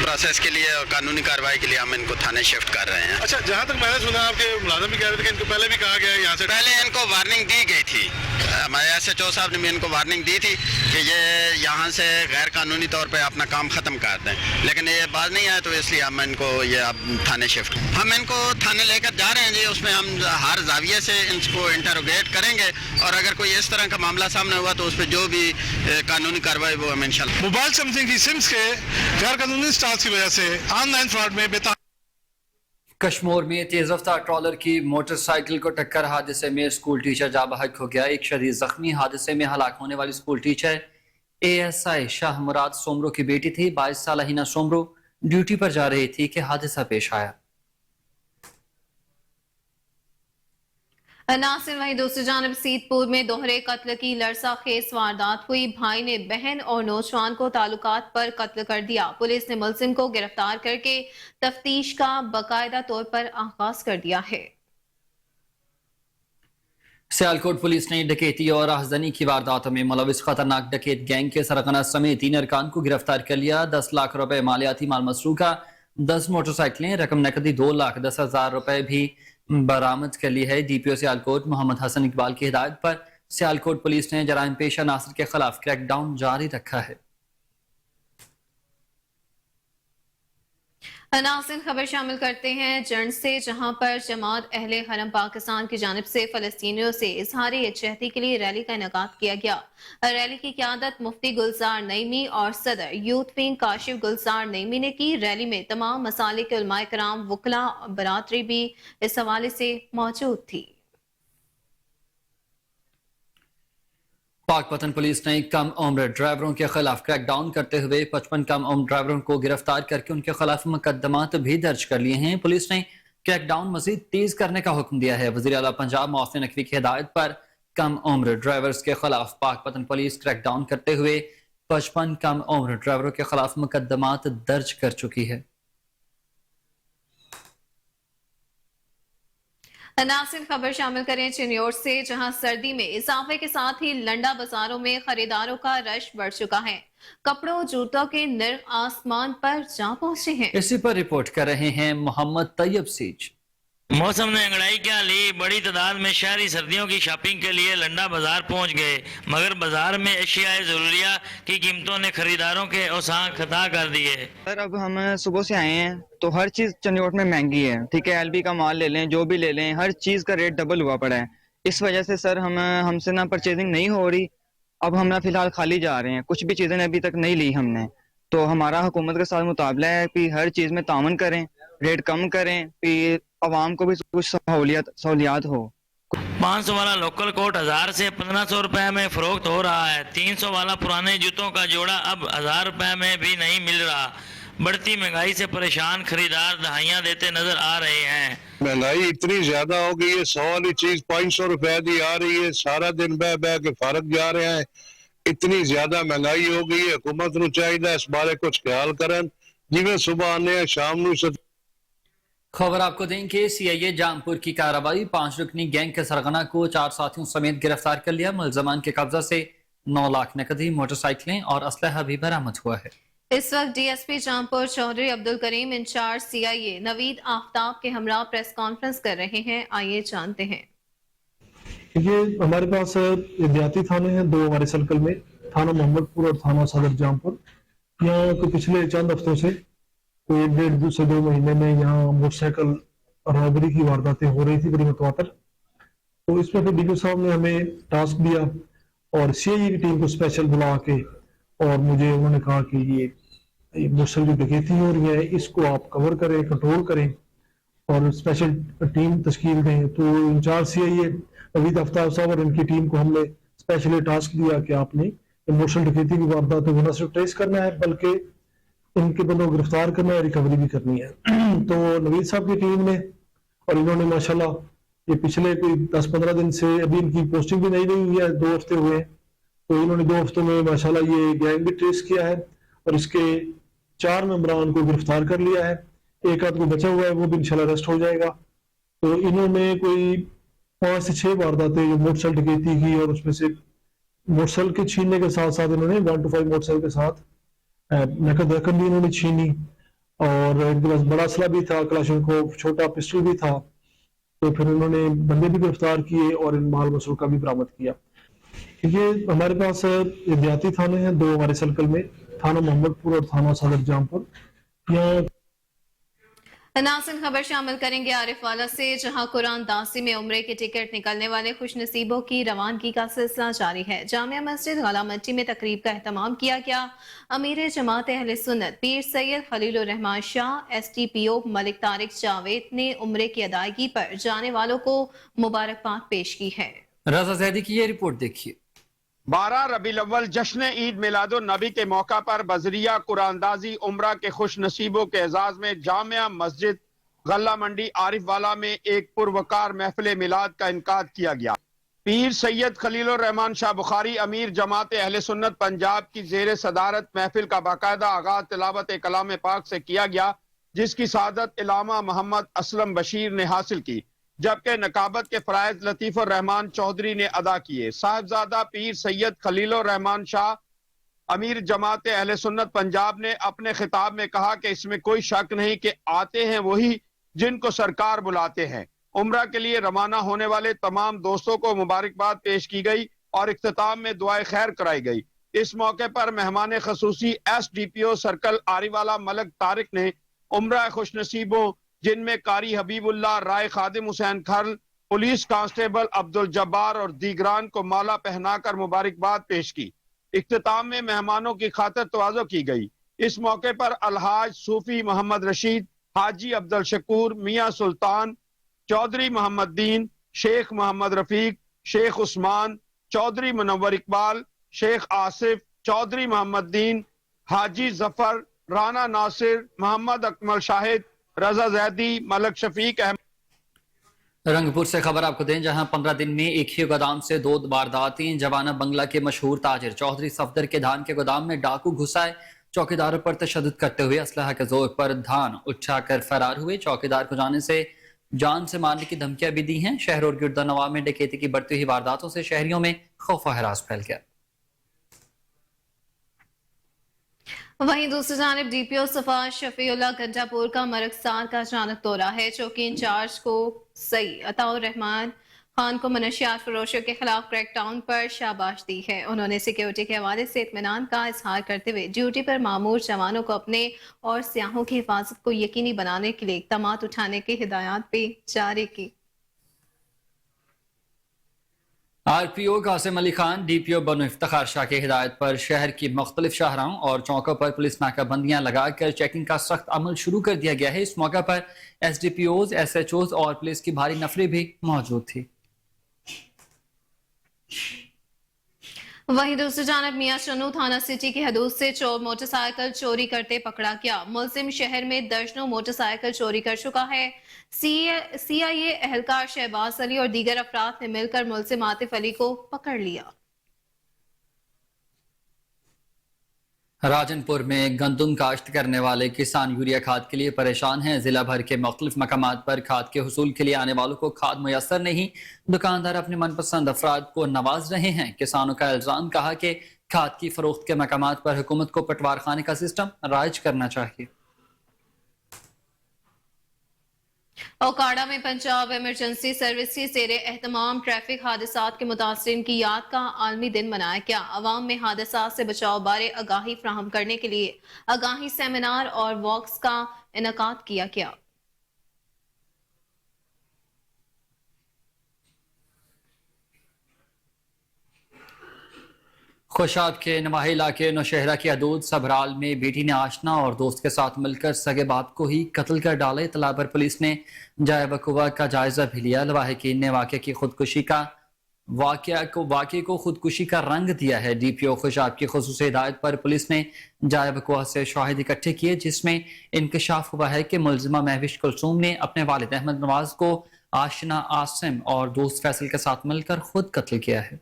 प्रोसेस के लिए और कानूनी कार्रवाई के लिए हम इनको थाने शिफ्ट कर रहे हैं। अच्छा, जहाँ तक मैंने सुना आपके मुलाजिम भी कह रहे थे कि इनको पहले भी कहा गया है यहाँ से। पहले इनको वार्निंग दी गई थी, हमारे SHO साहब ने भी इनको वार्निंग दी थी कि ये यहाँ से गैर कानूनी तौर पे अपना काम ख़त्म कर दें, लेकिन ये बात नहीं आया तो इसलिए हम इनको ये अब थाने शिफ्ट हम इनको थाने लेकर जा रहे हैं जी। उसमें हम हर जाविये से इनको इंटरोगेट करेंगे और अगर कोई इस तरह का मामला सामने हुआ तो उस पर जो भी कानूनी कार्रवाई वो हम इंशाल्लाह। मोबाइल समथिंग की सिम्स के गैर कानूनी स्टॉल्स की वजह से ऑनलाइन फ्रॉड में कश्मीर में तेज रफ्तार ट्रॉलर की मोटरसाइकिल को टक्कर, हादसे में स्कूल टीचर जाँ बहक हो गया। एक शदीद जख्मी। हादसे में हलाक होने वाली स्कूल टीचर ASI शाह मुराद सोमरो की बेटी थी। 22 साल हिना सोमरो ड्यूटी पर जा रही थी कि हादसा पेश आया। नासिर वहीं दूसरी जानब सीतपुर में दोहरे कत्ल की लरसा खेज वारदात हुई। भाई ने बहन और नौजवान को ताल्लुकात पर कत्ल कर दिया। पुलिस ने मुलजिम को गिरफ्तार करके तफ्तीश का बाकायदा तौर पर आगाज कर दिया है। सियालकोट पुलिस ने डकैती और राहजनी की वारदातों में मुलविस खतरनाक डकैत गैंग के सरगना समेत 3 अरकान को गिरफ्तार कर लिया। 10 लाख रुपए मालियाती माल मसरूका, 10 मोटरसाइकिलें, रकम नकदी 2,10,000 रुपए भी बरामद कर ली है। DPO सियालकोट मोहम्मद हसन इकबाल की हिदायत पर सियालकोट पुलिस ने जराइम पेशा नासिर के खिलाफ क्रैकडाउन जारी रखा है। नासिर खबर शामिल करते हैं जंड से, जहां पर जमात अहले हरम पाकिस्तान की जानिब से फलस्तीनियों से इजहार यकजहती के लिए रैली का इनेकाद किया गया। रैली की क़यादत मुफ्ती गुलजार नईमी और सदर यूथ विंग काशिफ गुलजार नईमी ने की। रैली में तमाम मसाले के उलमाए कराम, वकला, बरादरी भी इस हवाले से मौजूद थी। पाकपतन पुलिस ने कम उम्र ड्राइवरों के खिलाफ क्रैकडाउन करते हुए 55 कम उम्र ड्राइवरों को गिरफ्तार करके उनके खिलाफ मुकदमात भी दर्ज कर लिए हैं। पुलिस ने क्रैकडाउन मजीद तेज करने का हुक्म दिया है। वज़ीर आला पंजाब मोहसिन नकवी की हिदायत पर कम उम्र ड्राइवर्स के खिलाफ पाकपतन पुलिस क्रैकडाउन करते हुए 55 कम उम्र ड्राइवरों के खिलाफ मुकदमात दर्ज कर चुकी है। नासिर खबर शामिल करें चिन्योर से, जहां सर्दी में इजाफे के साथ ही लंडा बाजारों में खरीदारों का रश बढ़ चुका है। कपड़ों जूतों के नर्ख आसमान पर जा पहुंचे हैं। इसी पर रिपोर्ट कर रहे हैं मोहम्मद तैयब सीज। मौसम ने अंगड़ाई क्या ली, बड़ी तादाद में शहरी सर्दियों की शॉपिंग के लिए लंडा बाजार पहुंच गए, मगर बाजार में अशियाए ज़रूरिया की कीमतों ने खरीदारों के औसां खता कर दिए। सर अब हम सुबह से आए हैं तो हर चीज़ चंडीगढ़ में महंगी है। ठीक है, LB का माल ले लें, जो भी ले लें, हर चीज़ का रेट डबल हुआ पड़ा है। इस वजह से सर हमसे ना परचेजिंग नहीं हो रही। अब हम ना फिलहाल खाली जा रहे हैं, कुछ भी चीज़ें अभी तक नहीं ली हमने। तो हमारा हुकूमत के साथ मुताबिला है कि हर चीज़ में तावन करें, रेट कम करें, कि आवाम को भी कुछ सहूलियात हो। 500 वाला लोकल कोट 1000 से 1500 रुपए में फरोख्त हो रहा है। 300 वाला पुराने जूतों का जोड़ा अब 1000 रुपए में भी नहीं मिल रहा। बढ़ती महंगाई से परेशान खरीदार दहाइयाँ देते नजर आ रहे हैं। महंगाई इतनी ज्यादा हो गई है, 100 वाली चीज 500 रुपए की आ रही है। सारा दिन बह बह के फारक जा रहे हैं। इतनी ज्यादा महंगाई हो गई है, हुकूमत नूं चाहिए इस बारे कुछ ख्याल करन। जिवें सुबह आने हैं शाम नूं। खबर आपको दें कि CIA जामपुर की कार्रवाई 5 रुकनी गैंग के सरगना को 4 साथियों समेत गिरफ्तार कर लिया। मुलजमान के कब्जा से 9 लाख नकदी, मोटरसाइकिलें और असलहा भी बरामद हुआ है। इस वक्त DSP Jampur Chaudhary Abdul Karim in charge CIA Naveed Aftab के हमरा प्रेस कॉन्फ्रेंस कर रहे हैं। आइए जानते हैं। ये हमारे पास देहाती थाने हैं 2 हमारे सर्कल में, थाना मोहम्मदपुर और थाना सदर जामपुर। यहाँ को पिछले चंद हफ्तों से कोई 1.5 से 2 महीने में यहाँ मोटरसाइकिल रॉबरी की वारदातें हो रही थी बड़ी मुतवातर। तो इसमें फिर DPO साहब ने हमें टास्क दिया और सीआईए की टीम को स्पेशल बुला के और मुझे उन्होंने कहा कि ये मुसल जो डकैती हो रही है इसको आप कवर करें, कंट्रोल करें और स्पेशल टीम तश्कील दें। तो इंचार्ज सीआईए नवीद आफ्ताब साहब और इनकी टीम को हमने स्पेशली टास्क दिया कि आपने मुसल डकैती की वारदात को न सिर्फ ट्रेस करना है बल्कि इनके बंदों को गिरफ्तार करना है, रिकवरी भी करनी है। तो नवीद साहब की टीम ने और इन्होंने माशाल्लाह ये पिछले कोई 10-15 दिन से, अभी इनकी पोस्टिंग भी नहीं हुई है, 2 हफ्ते हुए हैं, तो इन्होंने 2 हफ्तों में माशाल्लाह ये गैंग भी ट्रेस किया है और इसके 4 मेंबरान को गिरफ्तार कर लिया है। एक आध को बचा हुआ है, वो भी इंशाल्लाह अरेस्ट हो जाएगा। तो इन्होंने कोई 5 से 6 वारदातें जो मोटरसाइकिल डकैती की और उसमें से मोटरसाइकिल के छीनने के साथ साथ इन्होंने 1 to 5 मोटरसाइकिल के साथ नकद रकम भी इन्होंने छीनी और इनके पास बड़ा असला भी था, कलाशनकोव, छोटा पिस्टल भी था। तो फिर उन्होंने बंदे भी गिरफ्तार किए और इन माल मसूल का भी बरामद किया। ये हमारे पास देहाती थाने हैं 2 हमारे सर्कल में, थाना मोहम्मदपुर और थाना सदर जामपुर। यहाँ नाज़रीन खबर शामिल करेंगे आरिफ वाला से, जहां कुरान दासी में उम्रे के टिकट निकलने वाले खुश नसीबों की रवानगी का सिलसिला जारी है। जामिया मस्जिद गलामच्ची में तकरीब का एहतमाम किया गया। अमीर जमात अहले सुन्नत पीर सैयद खलीलुर रहमान शाह SDPO मलिक तारिक जावेद ने उम्रे की अदायगी पर जाने वालों को मुबारकबाद पेश की है। रजा जैदी की ये रिपोर्ट देखिए। 12 रबीउल अव्वल जश्न ईद मिलादुन नबी के मौका पर बजरिया कुरानदाजी उम्रा के खुश नसीबों के एजाज में जामिया मस्जिद गल्ला मंडी आरिफ वाला में एक पुरवकार महफिल मिलाद का इनकाद किया गया। पीर सैयद खलीलुर रहमान शाह बुखारी अमीर जमात अहले सुन्नत पंजाब की जेर सदारत महफिल का बाकायदा आगाज तिलावत कलाम पाक से किया गया, जिसकी सादत इलामा मोहम्मद असलम बशीर ने हासिल की, जबकि नकाबत के फराइज लतीफुर रहमान चौधरी ने अदा किए। साहिबजादा पीर सैयद खलीलुर रहमान शाह अमीर जमात अहले सुन्नत पंजाब ने अपने खिताब में कहा कि इसमें कोई शक नहीं कि आते हैं वही जिनको सरकार बुलाते हैं। उम्रा के लिए रवाना होने वाले तमाम दोस्तों को मुबारकबाद पेश की गई और इख्तिताम में दुआए खैर कराई गई। इस मौके पर मेहमान खसूसी SDPO सर्कल आरीवाला मलिक तारिक ने उम्रा खुश नसीबों, जिनमें कारी हबीबुल्लाह, राय खादिम हुसैन खरल, पुलिस कांस्टेबल अब्दुल जब्बार और दीगरान को माला पहनाकर मुबारकबाद पेश की। इख्तिताम में मेहमानों की खातिर तवाज़ो की गई। इस मौके पर अलहाज सूफी मोहम्मद रशीद, हाजी अब्दुल शकूर, मियाँ सुल्तान, चौधरी मोहम्मद दीन, शेख मोहम्मद रफीक, शेख उस्मान, चौधरी मुनव्वर इकबाल, शेख आसिफ, चौधरी मोहम्मद दीन, हाजी जफर, राना नासिर, मोहम्मद अकमल शाहिद, रजा जैदी, मलक शफीक अहमद। रंगपुर से खबर आपको दें, जहां 15 दिन में एक ही गोदाम से 2 वारदातें। जवाना बंगला के मशहूर ताजिर चौधरी सफदर के धान के गोदाम में डाकू घुसाए, चौकीदारों पर तशद्दुद करते हुए असलहा के जोर पर धान उठाकर फरार हुए। चौकीदार को जान से मारने की धमकियां भी दी हैं। शहर और गिरदनवा में डकैती की बढ़ती हुई वारदातों से शहरियों में खौफ व हरास फैल गया। वहीं दूसरी जानिब DPO सफा शफीउल्लाह गंजापुर का मरकसार का अचानक दौरा है। चौकी इंचार्ज को सई अताउर रहमान खान को मनशियात फरोशों के खिलाफ क्रैकडाउन पर शाबाश दी है। उन्होंने सिक्योरिटी के हवाले से इत्मीनान का इजहार करते हुए ड्यूटी पर मामूर जवानों को अपने और सियाहों की हिफाजत को यकीनी बनाने के लिए इक़दामात उठाने की हिदायत भी जारी की। RPO कासिम अली खान DPO बनो इफ्तिखार शाह की हिदायत पर शहर की मुख्तलिफ शाहराहों और चौकों पर पुलिस नाकाबंदियां लगाकर चेकिंग का सख्त अमल शुरू कर दिया गया है। इस मौके पर SDPOs, SHOs और पुलिस की भारी नफरी भी मौजूद थी। वहीं दूसरी जानब मियां चन्नू थाना सिटी की हदूद से चोर मोटरसाइकिल चोरी करते पकड़ा गया। मुलजिम शहर में दर्जनों मोटरसाइकिल चोरी कर चुका है। CIA एहलकार शहबाज अली और दीगर अफराद ने मिलकर मुलजिम आतिफ अली को पकड़ लिया। राजनपुर में गंदम काश्त करने वाले किसान यूरिया खाद के लिए परेशान हैं। जिला भर के मुख्तलिफ मकामात पर खाद के हुसूल के लिए आने वालों को खाद मुयसर नहीं। दुकानदार अपने मनपसंद अफराद को नवाज रहे हैं। किसानों का इल्जाम, कहा कि खाद की फरोख्त के मकामात पर हुकूमत को पटवार खाने का सिस्टम राइज करना चाहिए। ओकाड़ा में पंजाब इमरजेंसी सर्विस से जेरे एहतमाम ट्रैफिक हादसात के मुतासरीन की याद का आलमी दिन मनाया गया। अवाम में हादसात से बचाव बारे आगाही फ्राहम करने के लिए आगाही सेमिनार और वॉक्स का इनकाद किया गया। خوشاب کے نواحی علاقے نوشہرہ کی حدود سبرال میں بیٹی نے آشنا اور دوست کے ساتھ مل کر سگے باپ کو ہی قتل کر ڈالے. اطلاع پر پولیس نے جائے وقوع کا جائزہ بھی لیا. لواحقین نے واقعے کو خودکشی کا رنگ دیا ہے. ڈی پی او خوشاب کی خصوصی ہدایت پر پولیس نے جائے وقوع سے شواہد اکٹھے کیے, جس میں انکشاف ہوا ہے کہ ملزمہ مہوش کلثوم نے اپنے والد احمد نواز کو آشنا عاصم اور دوست فیصل کے ساتھ مل کر خود قتل کیا ہے.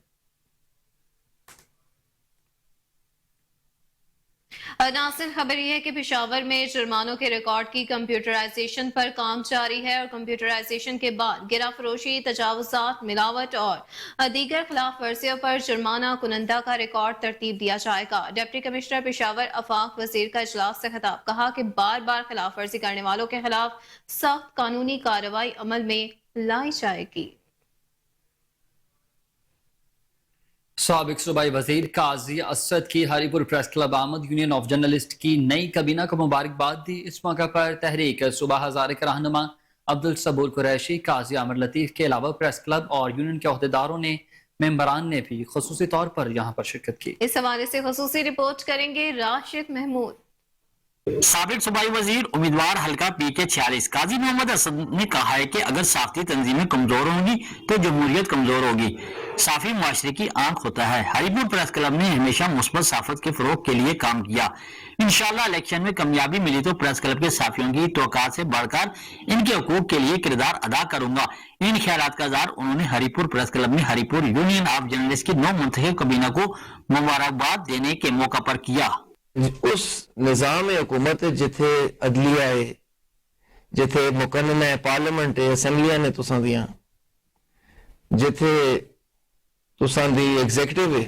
ناصر، خبر یہ ہے کہ پشاور میں جرمانوں کے ریکارڈ کی کمپیوٹرائزیشن پر کام جاری ہے اور کمپیوٹرائزیشن کے بعد گرہ فروشی، تجاوزات، ملاوٹ اور دیگر خلاف ورزیوں پر جرمانہ کنندہ کا ریکارڈ ترتیب دیا جائے گا. ڈپٹی کمشنر پشاور آفاق وزیر کا اجلاس سے خطاب. کہا کہ بار بار خلاف ورزی کرنے والوں کے خلاف سخت قانونی کارروائی عمل میں لائی جائے گی. سابق صوبائی وزیر قاضی اسد کی ہری پور پریس کلب آمد. یونین آف جرنلسٹ کی نئی کابینہ کو مبارکباد دی. اس موقع پر تحریک صوبہ ہزارے کے رہنما عبدالصبور قریشی، قاضی عامر لطیف کے علاوہ پریس کلب اور یونین کے عہدیداروں نے ممبران نے بھی خصوصی طور پر یہاں پر شرکت کی. اس حوالے سے خصوصی رپورٹ کریں گے راشد محمود. سابق صوبائی وزیر امیدوار حلقہ پی کے 46 قاضی محمد اسد نے کہا ہے کہ اگر ساختی تنظیمیں کمزور ہوں گی تو جمہوریت کمزور ہوگی. صحافی معاشرے کی آنکھ ہوتا ہے. ہری پور پریس کلب نے ہمیشہ مثبت صحافت کے فروغ کے لیے کام کیا. انشاءاللہ الیکشن میں کامیابی ملی تو پریس کلب کے صحافیوں کی توقعات سے بڑھ کر ان کے حقوق کے لیے کردار ادا کروں گا. ان خیالات کا اظہار انہوں نے ہری پور پریس کلب میں ہری پور یونین آف جرنلسٹ کی نو منتخب کابینہ کو مبارکباد دینے کے موقع پر کیا. اس نظام حکومت جتھے عدلیہ ہے، جتھے مقننہ ہے، پارلیمنٹ ہے، اسمبلیاں نے تساں دیاں، جتھے تساں دی ایگزیکٹو ہے،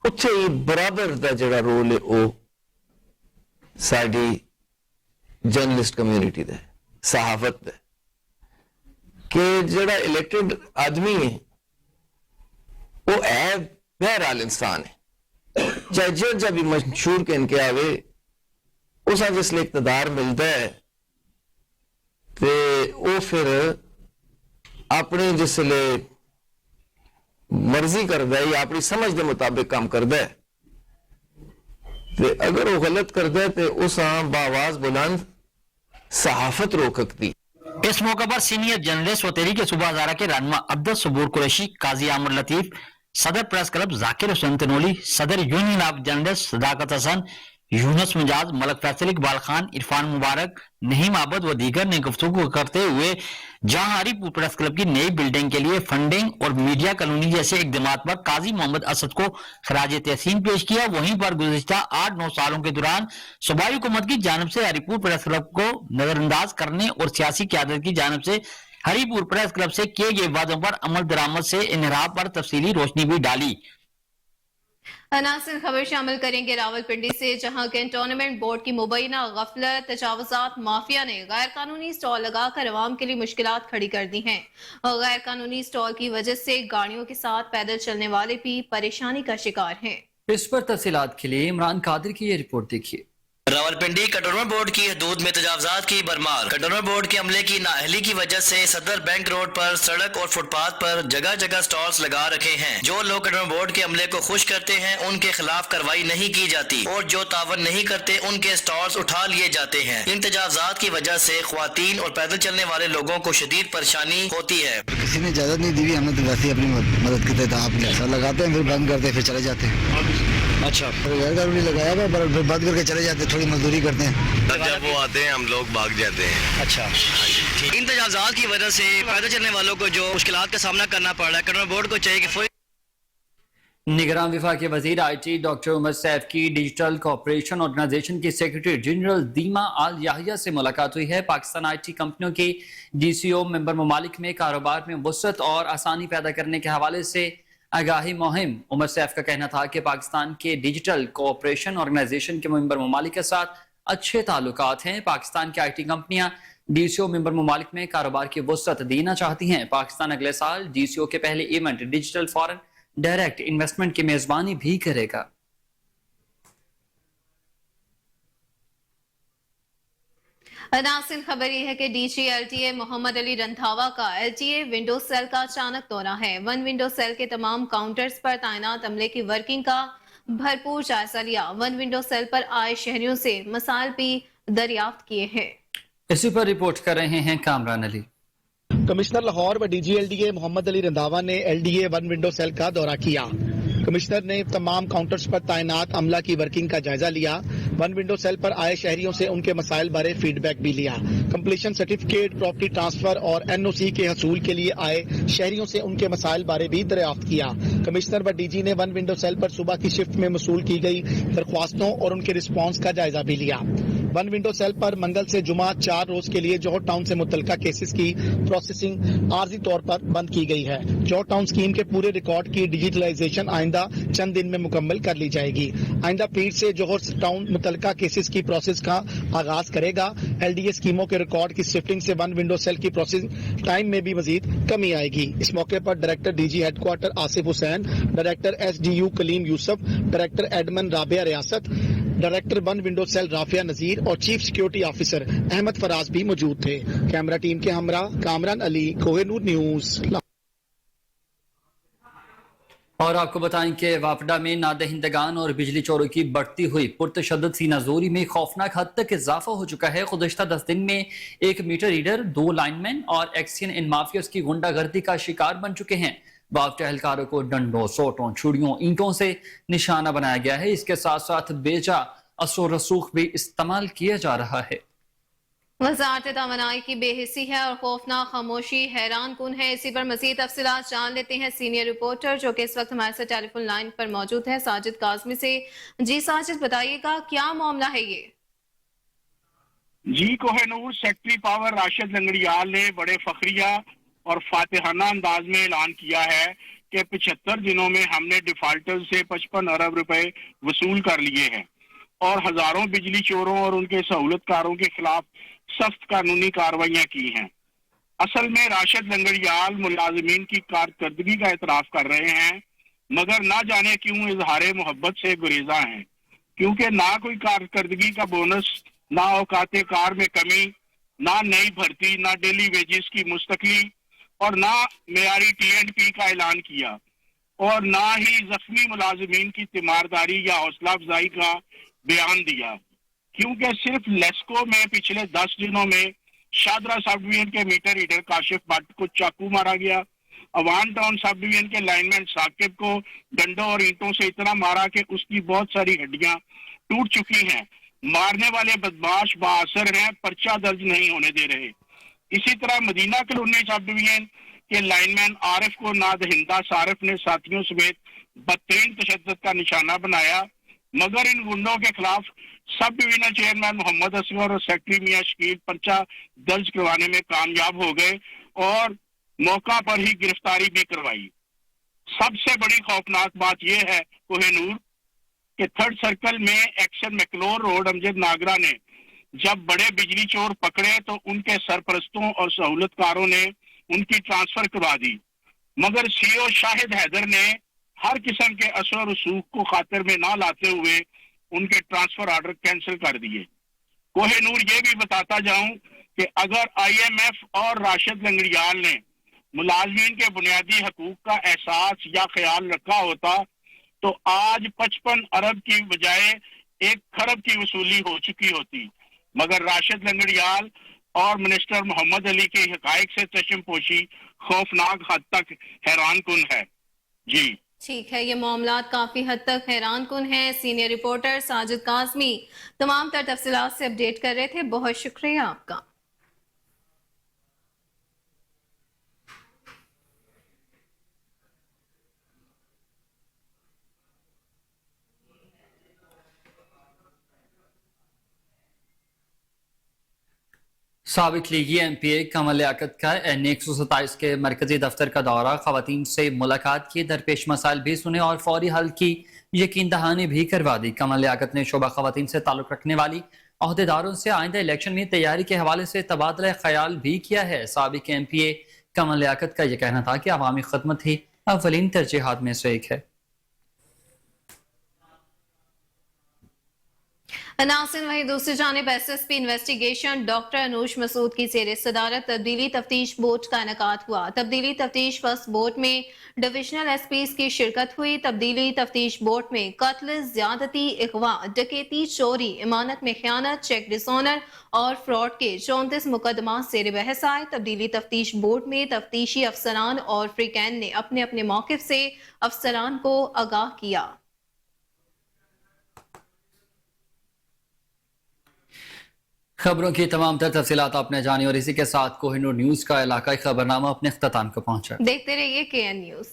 اتھے ہی برابر دا جڑا رول ہے او ساڈی جرنلسٹ کمیونٹی دا ہے، صحافت دا ہے. کہ جڑا الیکٹڈ آدمی ہے وہ ہے بہرحال انسان ہے. چاہے جب بھی منشور کے ان کے آوے اسا جس لئے اقتدار ملتا ہے تو وہ پھر اپنی جس لئے مرضی کرتا ہے یا اپنی سمجھ دے مطابق کام کرتا ہے. تو اگر وہ غلط کرتا ہے تو اسا باواز بلند صحافت روک سکتی. اس موقع پر سینئر جرنلسٹ و تحریک صوبہ ہزارہ کے رہنما عبدالصبور قریشی، قاضی عامر لطیف، صدر پریس کلب ذاکر حسین تنولی، صدر یونین آف جرنلسٹ صداقت حسن، یونس مجاز، ملک فیصل، اقبال خان، عرفان مبارک، نہیم عابد و دیگر نے گفتگو کرتے ہوئے جہاں ہری پور پریس کلب کی نئی بلڈنگ کے لیے فنڈنگ اور میڈیا کالونی جیسے اقدامات پر قاضی محمد اسد کو خراج تحسین پیش کیا. وہیں پر گزشتہ 8-9 سالوں کے دوران صوبائی حکومت کی جانب سے ہری پور پریس کلب کو نظر انداز کرنے اور سیاسی قیادت کی جانب سے ہری پور پریس کلب سے کیے گئے وعدوں پر عمل درآمد سے انحراف پر تفصیلی روشنی بھی ڈالی. ناصر، خبر شامل کریں گے راولپنڈی سے، جہاں کنٹونمنٹ بورڈ کی مبینہ غفلت، تجاوزات مافیا نے غیر قانونی سٹال لگا کر عوام کے لیے مشکلات کھڑی کر دی ہیں اور غیر قانونی سٹال کی وجہ سے گاڑیوں کے ساتھ پیدل چلنے والے بھی پریشانی کا شکار ہیں. اس پر تفصیلات کے لیے عمران قادر کی یہ رپورٹ دیکھیے. راولپنڈی کنٹونمنٹ بورڈ کی حدود میں تجاوزات کی بھرمار. کنٹونمنٹ بورڈ کے عملے کی نااہلی کی وجہ سے صدر بینک روڈ پر سڑک اور فٹ پاتھ پر جگہ جگہ سٹالز لگا رکھے ہیں. جو لوگ کنٹونمنٹ بورڈ کے عملے کو خوش کرتے ہیں ان کے خلاف کارروائی نہیں کی جاتی اور جو تعاون نہیں کرتے ان کے سٹالز اٹھا لیے جاتے ہیں. ان تجاوزات کی وجہ سے خواتین اور پیدل چلنے والے لوگوں کو شدید پریشانی ہوتی ہے. کسی نے اجازت نہیں دی، ہم نے تو ویسے اپنی مدد کی تحت آپ ایسا لگاتے ہیں، پھر بند کرتے ہیں، پھر چلے جاتے ہیں. اچھا، غیر قانونی لگایا ہوا پھر بند کر کے چلے جاتے ہیں، تھوڑی مزدوری کرتے ہیں. جب وہ آتے ہیں ہم لوگ بھاگ جاتے ہیں. اچھا، ان تجاوزات کی وجہ سے پیدل چلنے والوں کو جو مشکلات کا سامنا کرنا پڑ رہا ہے، کنٹونمنٹ بورڈ کو چاہیے کہ فوری. نگراں وفاقی وزیر I T doctor Umar Saif کی ڈیجیٹل کوآپریشن آرگنائزیشن کی سیکرٹری جنرل دیما آل یحییٰ سے ملاقات ہوئی ہے. پاکستان آئی ٹی کمپنیوں کی ڈی سی او ممبر ممالک میں کاروبار میں وسعت اور آسانی پیدا کرنے کے حوالے سے آگاہی مہم. عمر سیف کا کہنا تھا کہ پاکستان کے ڈیجیٹل کوآپریشن آرگنائزیشن کے ممبر ممالک کے ساتھ اچھے تعلقات ہیں. پاکستان کی آئی ٹی کمپنیاں ڈی سی او ممبر ممالک میں کاروبار کی وسعت دینا چاہتی ہیں. پاکستان اگلے سال ڈی سی او کے پہلے event digital foreign direct investment کی میزبانی بھی کرے گا. नाज़रीन, खबर यह है कि डीजी एलटीए मोहम्मद अली रंधावा का एलटीए विंडो सेल का अचानक दौरा है। वन विंडो सेल के तमाम काउंटर्स पर तैनात अमले की वर्किंग का भरपूर जायजा लिया। वन विंडो सेल पर आए शहरियों से मसाइल भी दरियाफ्त किए हैं। इसी पर रिपोर्ट कर रहे हैं कामरान अली। कमिश्नर लाहौर व डीजी एलडीए मोहम्मद अली रंधावा ने एलडीए वन विंडो सेल का दौरा किया। कमिश्नर ने तमाम काउंटर्स पर तैनात अमला की वर्किंग का जायजा लिया। वन विंडो सेल पर आए शहरियों से उनके मसाइल बारे फीडबैक भी लिया। कंप्लीशन सर्टिफिकेट, प्रॉपर्टी ट्रांसफर और एनओसी के हसूल के लिए आए शहरियों से उनके मसाइल बारे भी दरियाफ्त किया। कमिश्नर व डीजी ने वन विंडो सेल पर सुबह की शिफ्ट में मसूल की गई दरख्वास्तों और उनके रिस्पॉन्स का जायजा भी लिया। वन विंडो सेल पर मंगल से जुमा 4 रोज के लिए जौहर टाउन से मुतल्लिका केसेस की प्रोसेसिंग आर्जी तौर पर बंद की गई है। जौहर टाउन स्कीम के पूरे रिकॉर्ड की डिजिटलाइजेशन आइंदा चंद दिन में मुकम्मल कर ली जाएगी। आइंदा पीर से जौहर टाउन मुतल्लिका केसेस की प्रोसेस का आगाज करेगा। एलडीए स्कीमों के रिकॉर्ड की शिफ्टिंग से वन विंडो सेल की प्रोसेसिंग टाइम में भी मजीद कमी आएगी। इस मौके पर director DG headquarter Asif Hussain, director SDU Kaleem Yousuf, director admin Rabia Riasat, director one window cell Rafia Nazir और chief security officer Ahmed Faraz भी मौजूद थे। कैमरा टीम के हमरा कामरान अली, कोहिनूर न्यूज। और आपको बताएं कि वापडा में नादहिंदगान और बिजली चोरों की बढ़ती हुई पुरतशद्दद सीनाजोरी में खौफनाक हद तक इजाफा हो चुका है। गुज़िश्ता 10 दिन में 1 मीटर रीडर, 2 लाइनमैन और एक्सियन इन माफियाज की गुंडागर्दी का शिकार बन चुके हैं। बावजूद एहलकारों को डंडों, सोटों, छुड़ियों, ईंटों से निशाना बनाया गया है। इसके साथ साथ बेजा असर रसूख भी इस्तेमाल किया जा रहा है। वज़ारत तवानाई की बेहिसी है और खौफनाक खामोशी हैरान कुन है। इसी पर मज़ीद तफसीलात जान लेते हैं सीनियर रिपोर्टर जो कि इस वक्त हमारे साथ टेलीफोन लाइन पर मौजूद है, साजिद काज़मी से। जी साजिद, बताइएगा क्या मामला है ये? जी कोहिनूर, सेक्रेटरी पावर राशिद लंगड़ियाल ने बड़े फखरिया और फातिहाना अंदाज में ऐलान किया है कि 75 दिनों में हमने डिफाल्टर से 55 अरब रुपए वसूल कर लिए हैं और हजारों बिजली चोरों और उनके सहूलतकारों के खिलाफ सख्त कानूनी कार्रवाइयां की हैं। असल में राशिद लंगड़ियाल मुलाजिमीन की कारकर्दगी का एतराफ कर रहे हैं, मगर ना जाने क्यों इजहार मोहब्बत से गुरेजा हैं, क्योंकि ना कोई कारकर्दगी का बोनस, ना औकात कार में कमी, ना नई भर्ती, ना डेली वेजेस की मुस्तकली और ना मेयारी टी&पी का ऐलान किया और ना ही जख्मी मुलाजिमीन की तीमारदारी या हौसला अफजाई का बयान दिया, क्योंकि सिर्फ लेस्को में पिछले 10 दिनों में शादरा सब डिवीजन के मीटर रीडर काशिफ भट्ट को चाकू मारा गया। अवान टाउन सब डिवीजन के लाइनमैन साकिब को डंडों और ईंटों से इतना मारा कि उसकी बहुत सारी हड्डियां टूट चुकी हैं। मारने वाले बदमाश बाअसर हैं, पर्चा दर्ज नहीं होने दे रहे। इसी तरह मदीना कॉलोनी सब डिवीजन के लाइनमैन आरिफ को नादहिंदा सारिफ ने साथियों समेत बदतरीन तशद्दुद का निशाना बनाया, मगर इन गुंडों के खिलाफ सब डिवीजनल चेयरमैन मोहम्मद असगर और सेक्रेटरी मियां शकील पर्चा दर्ज करवाने में कामयाब हो गए और मौका पर ही गिरफ्तारी भी करवाई। सबसे बड़ी खौफनाक बात यह है कोहिनूर कि 3rd सर्कल में एक्शन मैकलोर रोड अमजद नागरा ने जब बड़े बिजली चोर पकड़े तो उनके सरपरस्तों और सहूलतकारों ने उनकी ट्रांसफर करवा दी, मगर सीओ शाहिद हैदर ने हर किस्म के असर रसूख को खातिर में ना लाते हुए उनके ट्रांसफर ऑर्डर कैंसिल कर दिए। कोहिनूर ये भी बताता जाऊं कि अगर IMF और राशिद लंगड़ियाल ने मुलाजमीन के बुनियादी हकूक का एहसास या ख्याल रखा होता तो आज 55 अरब की बजाय 1 खरब की वसूली हो चुकी होती, मगर राशिद लंगड़ियाल और मिनिस्टर मोहम्मद अली के हकायक से चश्मपोशी खौफनाक हद तक हैरान कुन है। जी ठीक है, ये मामला काफी हद तक हैरान कुन है। सीनियर रिपोर्टर साजिद काज़मी तमाम तर तफसीलात से अपडेट कर रहे थे, बहुत शुक्रिया आपका। साबिक लीगी MPA कमल लियाकत का N127 के मरकजी दफ्तर का दौरा, खवातीन से मुलाकात की, दरपेश मसाइल भी सुने और फौरी हल की यकीन दहानी भी करवा दी। कमल लियाकत ने शोबा खवातीन से ताल्लुक रखने वाली अहदेदारों से आइंदा इलेक्शन में तैयारी के हवाले से तबादला ख्याल भी किया है। साबिक MPA कमल लियाकत का यह कहना था कि अवामी खदमत ही अव्वलीन तरजीहात में से एक है। नासिन वहीं दूसरी जानिब SSP investigation doctor Anoosh Masood की ज़ेर सदारत तब्दीली तफ्तीश बोर्ड का इनेकाद हुआ। तब्दीली तफ्तीश फर्स्ट बोर्ड में डिविजनल SPs की शिरकत हुई। तब्दीली तफ्तीश बोर्ड में कत्ल, ज्यादती, अगवा, डकैती, चोरी, इमानत में खयानत, चेक डिसऑनर और फ्रॉड के 34 मुकदमा ज़ेर बहस आए। तब्दीली तफ्तीश बोर्ड में तफ्तीशी अफसरान और फ्रीकैन ने अपने अपने मौक़िफ़ से अफसरान को आगाह किया। खबरों की तमाम तर तफसीलात आपने जानी और इसी के साथ कोहिनूर न्यूज़ का इलाकाई खबरनामा अपने इख्तिताम को पहुंचा। देखते रहिए KN न्यूज़।